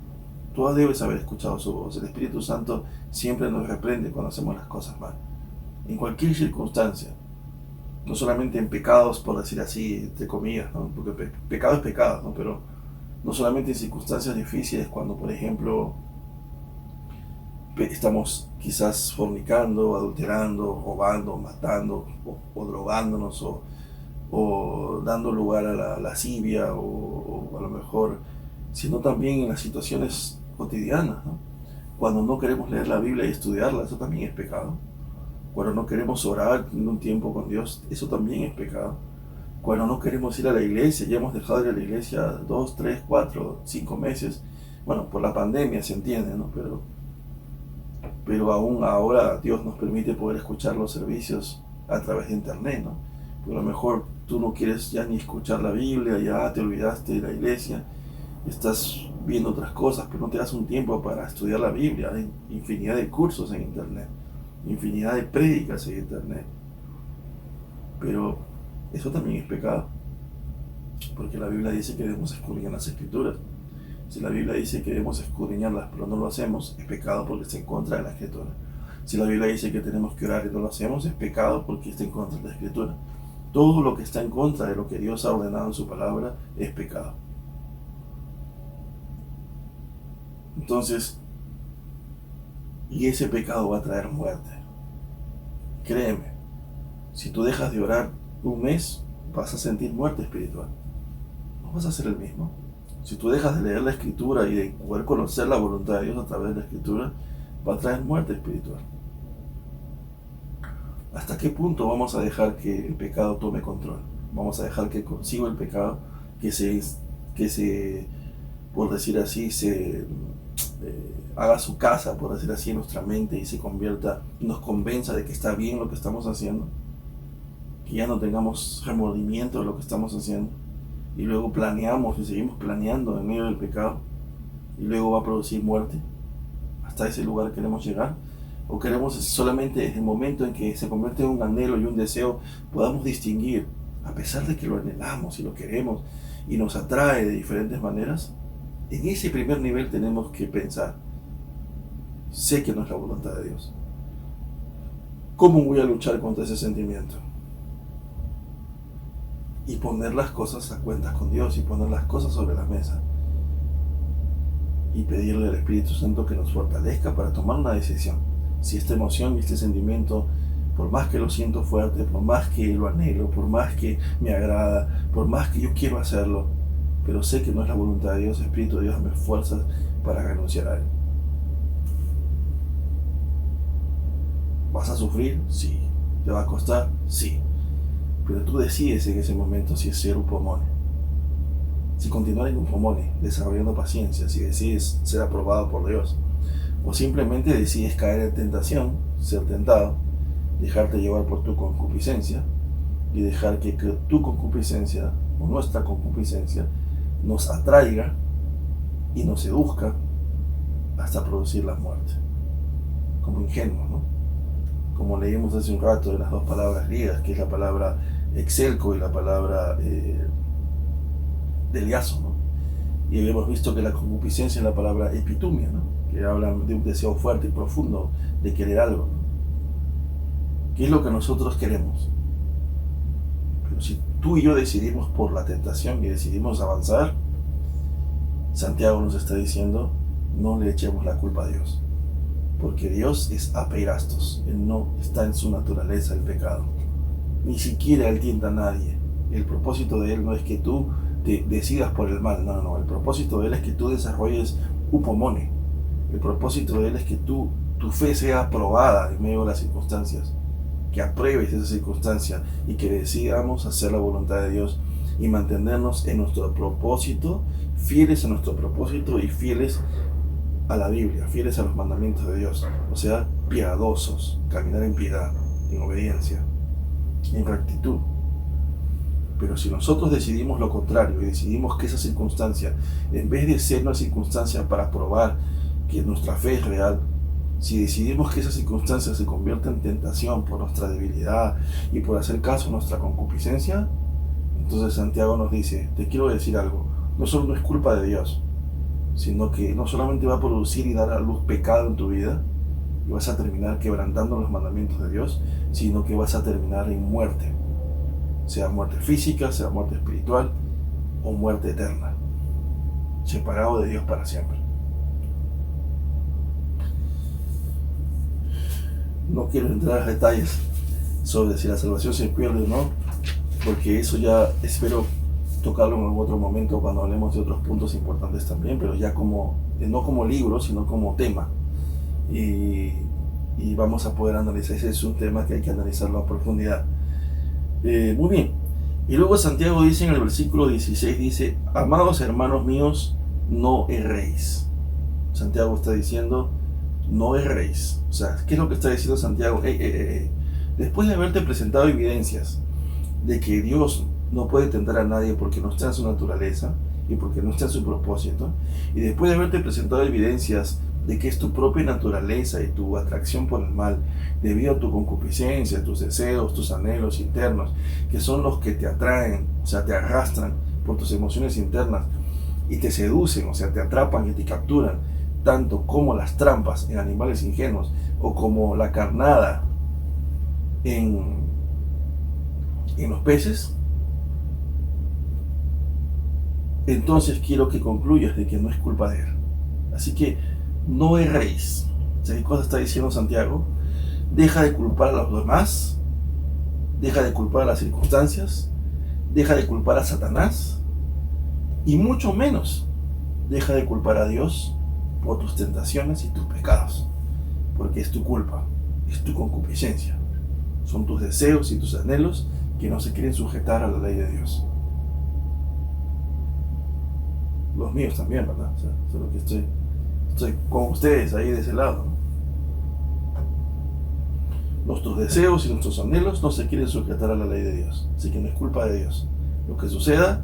tú debes haber escuchado su voz, el Espíritu Santo siempre nos reprende cuando hacemos las cosas mal, en cualquier circunstancia, no solamente en pecados, por decir así, entre comillas, ¿no? Porque pecado es pecado, ¿no? Pero no solamente en circunstancias difíciles, cuando por ejemplo estamos quizás fornicando, adulterando, robando, matando, o drogándonos, o dando lugar a la lascivia, o a lo mejor, sino también en las situaciones cotidianas, ¿no? Cuando no queremos leer la Biblia y estudiarla, eso también es pecado. Cuando no queremos orar en un tiempo con Dios, eso también es pecado. Cuando no queremos ir a la iglesia, ya hemos dejado de ir a la iglesia 2, 3, 4, 5 meses, bueno, por la pandemia se entiende, ¿no? Pero aún ahora Dios nos permite poder escuchar los servicios a través de internet, ¿no? Pero a lo mejor tú no quieres ya ni escuchar la Biblia, ya te olvidaste de la iglesia, estás viendo otras cosas, pero no te das un tiempo para estudiar la Biblia. Hay infinidad de cursos en internet, infinidad de prédicas en internet, pero eso también es pecado, porque la Biblia dice que debemos escudriñar las Escrituras. Si la Biblia dice que debemos escudriñarlas pero no lo hacemos, es pecado porque está en contra de la Escritura. Si la Biblia dice que tenemos que orar y no lo hacemos, es pecado porque está en contra de la Escritura. Todo lo que está en contra de lo que Dios ha ordenado en su palabra es pecado. Entonces, y ese pecado va a traer muerte. Créeme, Si tú dejas de orar un mes, vas a sentir muerte espiritual. No vas a ser el mismo. Si tú dejas de leer la Escritura y de poder conocer la voluntad de Dios a través de la Escritura, va a traer muerte espiritual. ¿Hasta qué punto vamos a dejar que el pecado tome control? Vamos a dejar que consiga el pecado, que se por decir así, haga su casa, por decir así, en nuestra mente y se convierta, nos convenza de que está bien lo que estamos haciendo, que ya no tengamos remordimiento de lo que estamos haciendo, y luego planeamos y seguimos planeando en medio del pecado, y luego va a producir muerte. ¿Hasta ese lugar queremos llegar? ¿O queremos solamente en el momento en que se convierte en un anhelo y un deseo, podamos distinguir, a pesar de que lo anhelamos y lo queremos y nos atrae de diferentes maneras? En ese primer nivel tenemos que pensar, sé que no es la voluntad de Dios. ¿Cómo voy a luchar contra ese sentimiento? Y poner las cosas a cuentas con Dios y poner las cosas sobre la mesa. Y pedirle al Espíritu Santo que nos fortalezca para tomar una decisión. Si esta emoción y este sentimiento, por más que lo siento fuerte, por más que lo anhelo, por más que me agrada, por más que yo quiero hacerlo, pero sé que no es la voluntad de Dios, Espíritu de Dios, dame fuerzas para renunciar a él. ¿Vas a sufrir? Sí. ¿Te va a costar? Sí. Pero tú decides en ese momento si es ser upomone, si continuar en upomone, desarrollando paciencia, si decides ser aprobado por Dios, o simplemente decides caer en tentación, ser tentado, dejarte llevar por tu concupiscencia y dejar que tu concupiscencia o nuestra concupiscencia nos atraiga y nos seduzca hasta producir la muerte. Como ingenuos, ¿no? Como leímos hace un rato de las dos palabras griegas, que es la palabra exelco y la palabra deliazo, ¿no? Y habíamos visto que la concupiscencia es la palabra epitumia, ¿no? Que habla de un deseo fuerte y profundo de querer algo, ¿no? ¿Qué es lo que nosotros queremos? Pero si tú y yo decidimos por la tentación y decidimos avanzar, Santiago nos está diciendo, no le echemos la culpa a Dios. Porque Dios es apeirastos, Él no está en su naturaleza el pecado. Ni siquiera Él tienta a nadie. El propósito de Él no es que tú te decidas por el mal, no. El propósito de Él es que tú desarrolles upomone. El propósito de Él es que tu fe sea aprobada en medio de las circunstancias. Que apruebes esa circunstancia y que decidamos hacer la voluntad de Dios y mantenernos en nuestro propósito, fieles a nuestro propósito y fieles a la Biblia, fieles a los mandamientos de Dios, o sea, piadosos, caminar en piedad, en obediencia, en rectitud. Pero si nosotros decidimos lo contrario y decidimos que esa circunstancia, en vez de ser una circunstancia para probar que nuestra fe es real, si decidimos que esa circunstancia se convierta en tentación por nuestra debilidad y por hacer caso a nuestra concupiscencia, entonces Santiago nos dice, te quiero decir algo, no solo no es culpa de Dios, sino que no solamente va a producir y dar a luz pecado en tu vida, y vas a terminar quebrantando los mandamientos de Dios, sino que vas a terminar en muerte, sea muerte física, sea muerte espiritual, o muerte eterna, separado de Dios para siempre. No quiero entrar a detalles sobre si la salvación se pierde o no, porque eso ya espero tocarlo en otro momento cuando hablemos de otros puntos importantes también, pero ya como, no como libro, sino como tema. Y vamos a poder analizar, ese es un tema que hay que analizarlo a profundidad. Muy bien. Y luego Santiago dice en el versículo 16, dice, amados hermanos míos, no erréis. Santiago está diciendo, no erréis. O sea, ¿qué es lo que está diciendo Santiago? Después de haberte presentado evidencias de que Dios no puede tentar a nadie porque no está en su naturaleza y porque no está en su propósito, y después de haberte presentado evidencias de que es tu propia naturaleza y tu atracción por el mal, debido a tu concupiscencia, tus deseos, tus anhelos internos, que son los que te atraen, o sea, te arrastran por tus emociones internas y te seducen, o sea, te atrapan y te capturan, tanto como las trampas en animales ingenuos o como la carnada en los peces. Entonces quiero que concluyas de que no es culpa de él. Así que no erréis. ¿Qué cosa está diciendo Santiago? Deja de culpar a los demás Deja de culpar a las circunstancias, deja de culpar a Satanás y mucho menos deja de culpar a Dios por tus tentaciones y tus pecados, porque es tu culpa, es tu concupiscencia, son tus deseos y tus anhelos que no se quieren sujetar a la ley de Dios. Los míos también, ¿verdad? O sea, solo que estoy con ustedes ahí de ese lado, ¿no? Nuestros deseos y nuestros anhelos no se quieren sujetar a la ley de Dios, así que no es culpa de Dios. Lo que suceda,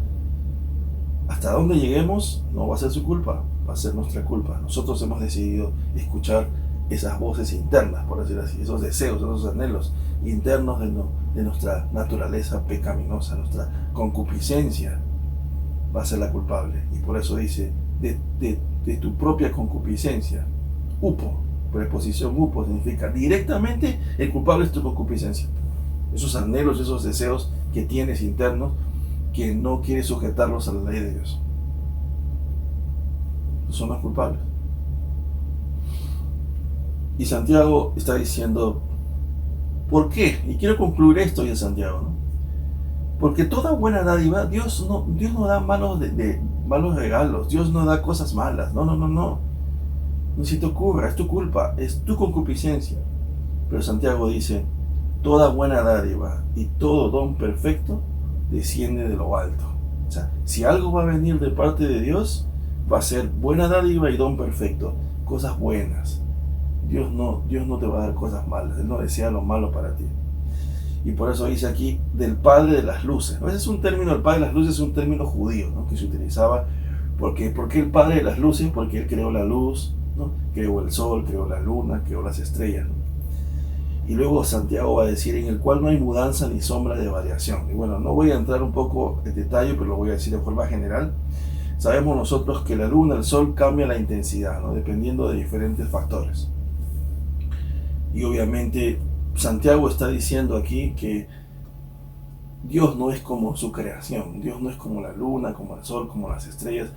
hasta donde lleguemos, no va a ser su culpa, va a ser nuestra culpa. Nosotros hemos decidido escuchar esas voces internas, por decir así, esos deseos, esos anhelos internos de nuestra naturaleza pecaminosa, nuestra concupiscencia va a ser la culpable. Y por eso dice, de tu propia concupiscencia, upo. Preposición upo significa directamente el culpable es tu concupiscencia. Esos anhelos, esos deseos que tienes internos que no quieres sujetarlos a la ley de Dios. Son los culpables. Y Santiago está diciendo, ¿por qué? Y quiero concluir esto en Santiago, ¿no? Porque toda buena dádiva, Dios no da malos regalos, Dios no da cosas malas, no se te ocurra, es tu culpa, es tu concupiscencia. Pero Santiago dice, toda buena dádiva y todo don perfecto desciende de lo alto. O sea, si algo va a venir de parte de Dios, va a ser buena dádiva y don perfecto, cosas buenas. Dios no te va a dar cosas malas, Él no desea lo malo para ti. Y por eso dice aquí, del Padre de las luces. A veces un término, el Padre de las luces, es un término judío, ¿no? Que se utilizaba, ¿por qué el Padre de las luces? Porque Él creó la luz, ¿no? Creó el sol, creó la luna, creó las estrellas, ¿no? Y luego Santiago va a decir, en el cual no hay mudanza ni sombra de variación. Y bueno, no voy a entrar un poco en detalle, pero lo voy a decir de forma general. Sabemos nosotros que la luna, el sol, cambia la intensidad, ¿no? Dependiendo de diferentes factores. Y obviamente Santiago está diciendo aquí que Dios no es como su creación, Dios no es como la luna, como el sol, como las estrellas,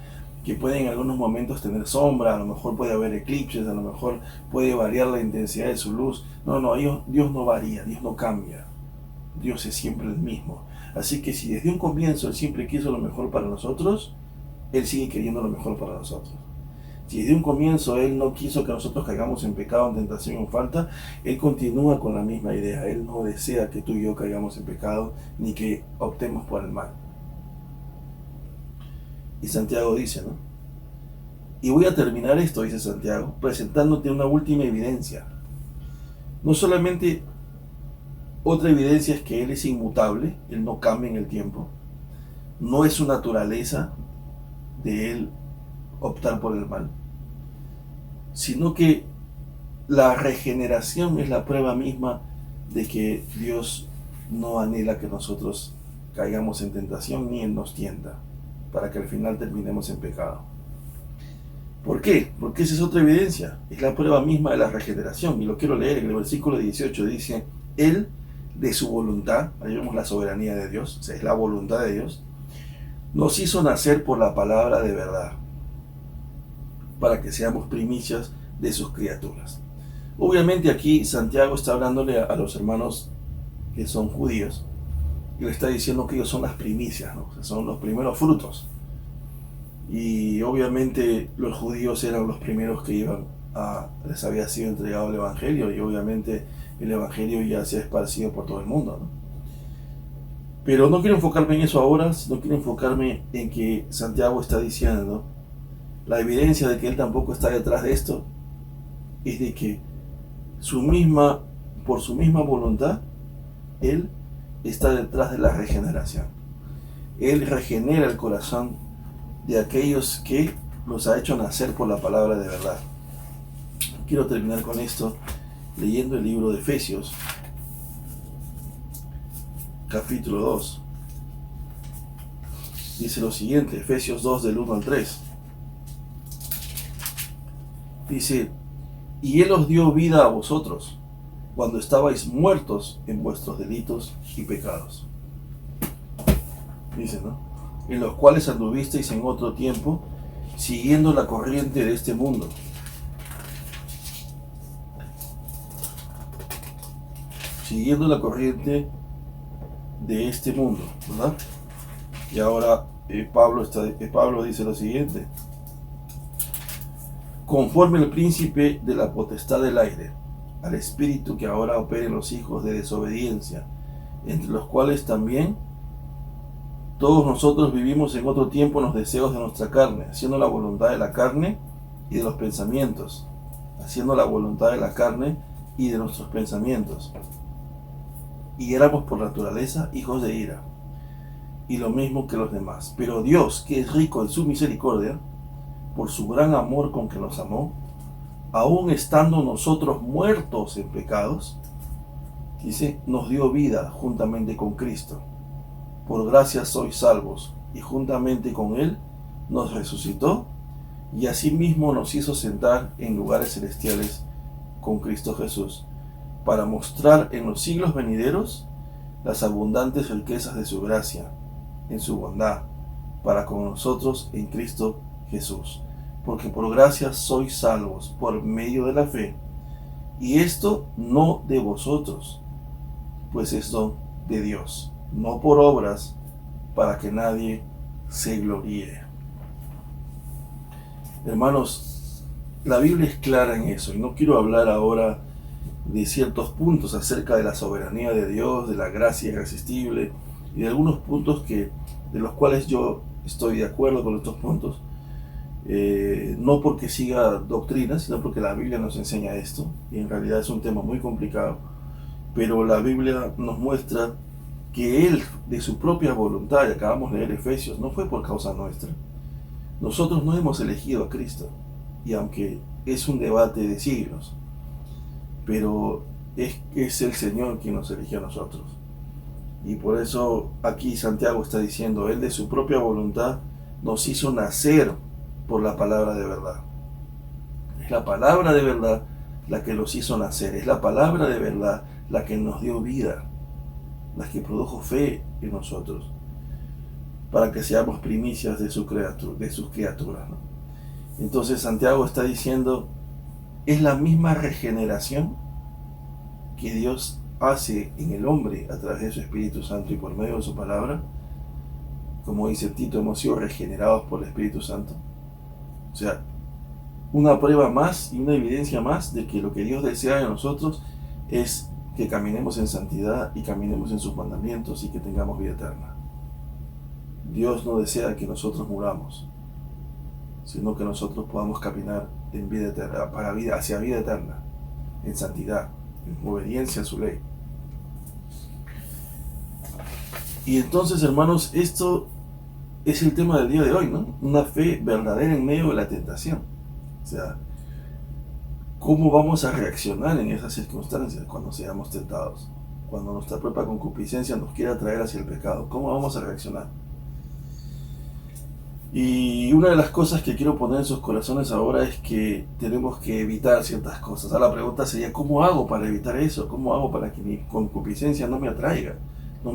que pueden en algunos momentos tener sombra, a lo mejor puede haber eclipses, a lo mejor puede variar la intensidad de su luz. No, Dios no varía, Dios no cambia, Dios es siempre el mismo. Así que si desde un comienzo Él siempre quiso lo mejor para nosotros, Él sigue queriendo lo mejor para nosotros. Si desde un comienzo Él no quiso que nosotros caigamos en pecado, en tentación o en falta, Él continúa con la misma idea. Él no desea que tú y yo caigamos en pecado, ni que optemos por el mal. Y Santiago dice, ¿no? Y voy a terminar esto, dice Santiago, presentándote una última evidencia. No solamente otra evidencia es que Él es inmutable, Él no cambia en el tiempo. No es su naturaleza de Él optar por el mal, sino que la regeneración es la prueba misma de que Dios no anhela que nosotros caigamos en tentación ni Él nos tienta, para que al final terminemos en pecado. ¿Por qué? Porque esa es otra evidencia, es la prueba misma de la regeneración, y lo quiero leer en el versículo 18, dice, Él de su voluntad, ahí vemos la soberanía de Dios, o sea, es la voluntad de Dios, nos hizo nacer por la palabra de verdad, para que seamos primicias de sus criaturas. Obviamente aquí Santiago está hablándole a los hermanos que son judíos, y le está diciendo que ellos son las primicias, ¿no? O sea, son los primeros frutos. Y obviamente los judíos eran los primeros que les había sido entregado el Evangelio, y obviamente el Evangelio ya se ha esparcido por todo el mundo, ¿no? Pero no quiero enfocarme en eso ahora, sino quiero enfocarme en que Santiago está diciendo, la evidencia de que Él tampoco está detrás de esto, es de que por su misma voluntad, Él está detrás de la regeneración. Él regenera el corazón de aquellos que los ha hecho nacer por la palabra de verdad. Quiero terminar con esto leyendo el libro de Efesios, capítulo 2. Dice lo siguiente, Efesios 2 del 1 al 3. Dice, y Él os dio vida a vosotros, cuando estabais muertos en vuestros delitos y pecados. Dice, ¿no? En los cuales anduvisteis en otro tiempo, siguiendo la corriente de este mundo, siguiendo la corriente de este mundo, ¿verdad? Y ahora Pablo dice lo siguiente: conforme el príncipe de la potestad del aire, al espíritu que ahora opera en los hijos de desobediencia, entre los cuales también todos nosotros vivimos en otro tiempo en los deseos de nuestra carne, haciendo la voluntad de la carne y de los pensamientos, haciendo la voluntad de la carne y de nuestros pensamientos. Y éramos por naturaleza hijos de ira, y lo mismo que los demás. Pero Dios, que es rico en su misericordia, por su gran amor con que nos amó, aun estando nosotros muertos en pecados, dice, nos dio vida juntamente con Cristo. Por gracia sois salvos, y juntamente con Él nos resucitó, y asimismo nos hizo sentar en lugares celestiales con Cristo Jesús, para mostrar en los siglos venideros las abundantes riquezas de su gracia, en su bondad, para con nosotros en Cristo Jesús. Porque por gracia sois salvos por medio de la fe, y esto no de vosotros, pues es don de Dios, no por obras, para que nadie se gloríe. Hermanos, la Biblia es clara en eso, y no quiero hablar ahora de ciertos puntos acerca de la soberanía de Dios, de la gracia irresistible, y de algunos puntos de los cuales yo estoy de acuerdo con estos puntos, no porque siga doctrina, sino porque la Biblia nos enseña esto, y en realidad es un tema muy complicado, pero la Biblia nos muestra que Él, de su propia voluntad, y acabamos de leer Efesios, no fue por causa nuestra. Nosotros no hemos elegido a Cristo, y aunque es un debate de siglos, pero es el Señor quien nos eligió a nosotros. Y por eso aquí Santiago está diciendo, Él de su propia voluntad nos hizo nacer por la palabra de verdad. Es la palabra de verdad la que los hizo nacer, es la palabra de verdad la que nos dio vida, la que produjo fe en nosotros, para que seamos primicias de sus criaturas, ¿no? Entonces Santiago está diciendo, es la misma regeneración que Dios hace en el hombre a través de su Espíritu Santo y por medio de su palabra. Como dice Tito, hemos sido regenerados por el Espíritu Santo. O sea, una prueba más y una evidencia más de que lo que Dios desea de nosotros es que caminemos en santidad y caminemos en sus mandamientos y que tengamos vida eterna. Dios no desea que nosotros muramos, sino que nosotros podamos caminar en vida eterna, hacia vida eterna, en santidad, en obediencia a su ley. Y entonces, hermanos, esto es el tema del día de hoy, ¿no? Una fe verdadera en medio de la tentación. O sea, ¿cómo vamos a reaccionar en esas circunstancias cuando seamos tentados? Cuando nuestra propia concupiscencia nos quiera traer hacia el pecado, ¿cómo vamos a reaccionar? Y una de las cosas que quiero poner en sus corazones ahora es que tenemos que evitar ciertas cosas. Ahora la pregunta sería, ¿cómo hago para evitar eso? ¿Cómo hago para que mi concupiscencia no me atraiga? No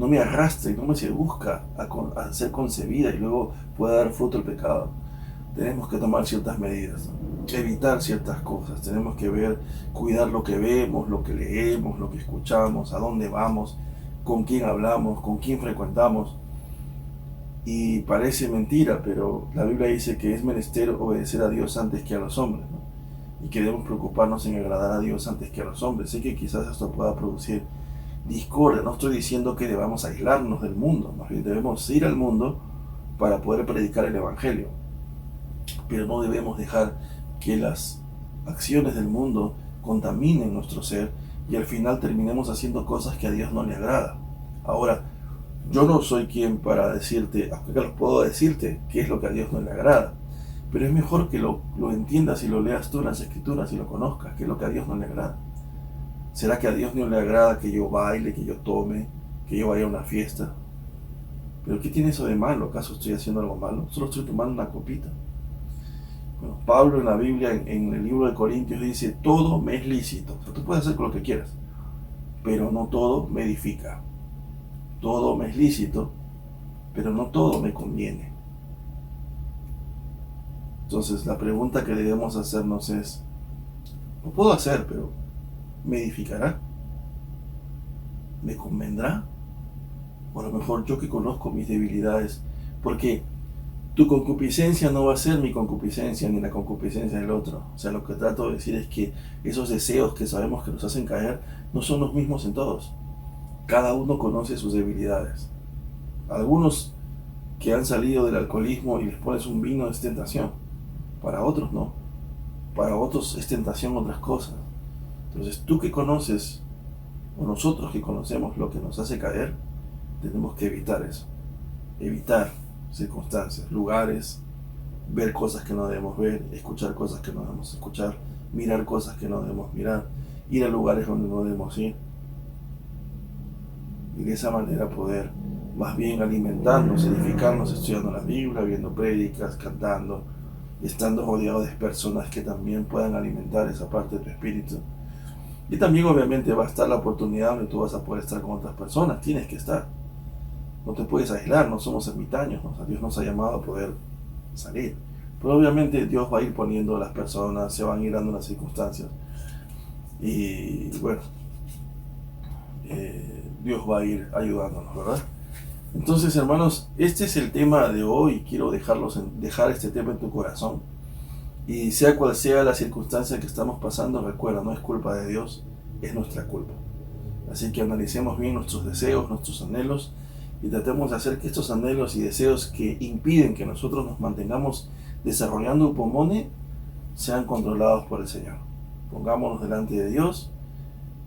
me arrastre, no me seduzca a ser concebida y luego pueda dar fruto el pecado. Tenemos que tomar ciertas medidas, ¿no? Evitar ciertas cosas. Tenemos que cuidar lo que vemos, lo que leemos, lo que escuchamos, a dónde vamos, con quién hablamos, con quién frecuentamos. Y parece mentira, pero la Biblia dice que es menester obedecer a Dios antes que a los hombres, ¿no? Y que debemos preocuparnos en agradar a Dios antes que a los hombres. Sé que quizás esto pueda producir discordia. No estoy diciendo que debamos aislarnos del mundo, más bien debemos ir al mundo para poder predicar el Evangelio, pero no debemos dejar que las acciones del mundo contaminen nuestro ser y al final terminemos haciendo cosas que a Dios no le agrada. Ahora, yo no soy quien para decirte, aunque puedo decirte qué es lo que a Dios no le agrada, pero es mejor que lo entiendas y lo leas tú en las Escrituras y lo conozcas, qué es lo que a Dios no le agrada. ¿Será que a Dios no le agrada que yo baile, que yo tome, que yo vaya a una fiesta? ¿Pero qué tiene eso de malo? ¿Acaso estoy haciendo algo malo? Solo estoy tomando una copita. Bueno, Pablo en la Biblia, en el libro de Corintios, dice, todo me es lícito. O sea, tú puedes hacer con lo que quieras, pero no todo me edifica. Todo me es lícito, pero no todo me conviene. Entonces la pregunta que debemos hacernos es, lo puedo hacer, pero ¿me edificará? ¿Me convendrá? O a lo mejor yo que conozco mis debilidades, porque tu concupiscencia no va a ser mi concupiscencia ni la concupiscencia del otro. O sea, lo que trato de decir es que esos deseos que sabemos que nos hacen caer no son los mismos en todos. Cada uno conoce sus debilidades. Algunos que han salido del alcoholismo y les pones un vino es tentación. Para otros no. Para otros es tentación otras cosas. Entonces tú que conoces, o nosotros que conocemos lo que nos hace caer, tenemos que evitar eso. Evitar circunstancias, lugares, ver cosas que no debemos ver, escuchar cosas que no debemos escuchar, mirar cosas que no debemos mirar, ir a lugares donde no debemos ir. Y de esa manera poder más bien alimentarnos, edificarnos, estudiando la Biblia, viendo prédicas, cantando, estando rodeado de personas que también puedan alimentar esa parte de tu espíritu. Y también obviamente va a estar la oportunidad donde tú vas a poder estar con otras personas, tienes que estar. No te puedes aislar, no somos ermitaños, ¿no? Dios nos ha llamado a poder salir. Pero obviamente Dios va a ir poniendo a las personas, se van a ir dando las circunstancias. Y bueno, Dios va a ir ayudándonos, ¿verdad? Entonces, hermanos, este es el tema de hoy. Quiero dejar este tema en tu corazón. Y sea cual sea la circunstancia que estamos pasando, recuerda, no es culpa de Dios, es nuestra culpa. Así que analicemos bien nuestros deseos, nuestros anhelos, y tratemos de hacer que estos anhelos y deseos que impiden que nosotros nos mantengamos desarrollando un pulmón sean controlados por el Señor. Pongámonos delante de Dios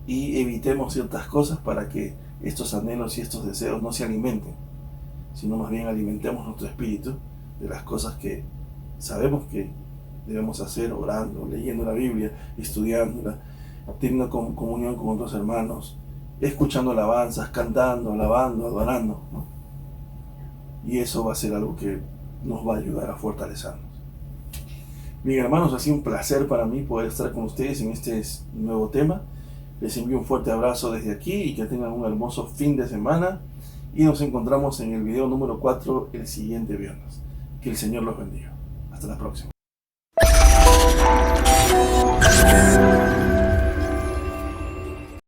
y evitemos ciertas cosas para que estos anhelos y estos deseos no se alimenten, sino más bien alimentemos nuestro espíritu de las cosas que sabemos que debemos hacer, orando, leyendo la Biblia, estudiándola, teniendo comunión con otros hermanos, escuchando alabanzas, cantando, alabando, adorando, ¿no? Y eso va a ser algo que nos va a ayudar a fortalecernos. Bien, hermanos, ha sido un placer para mí poder estar con ustedes en este nuevo tema. Les envío un fuerte abrazo desde aquí y que tengan un hermoso fin de semana. Y nos encontramos en el video número 4 el siguiente viernes. Que el Señor los bendiga. Hasta la próxima.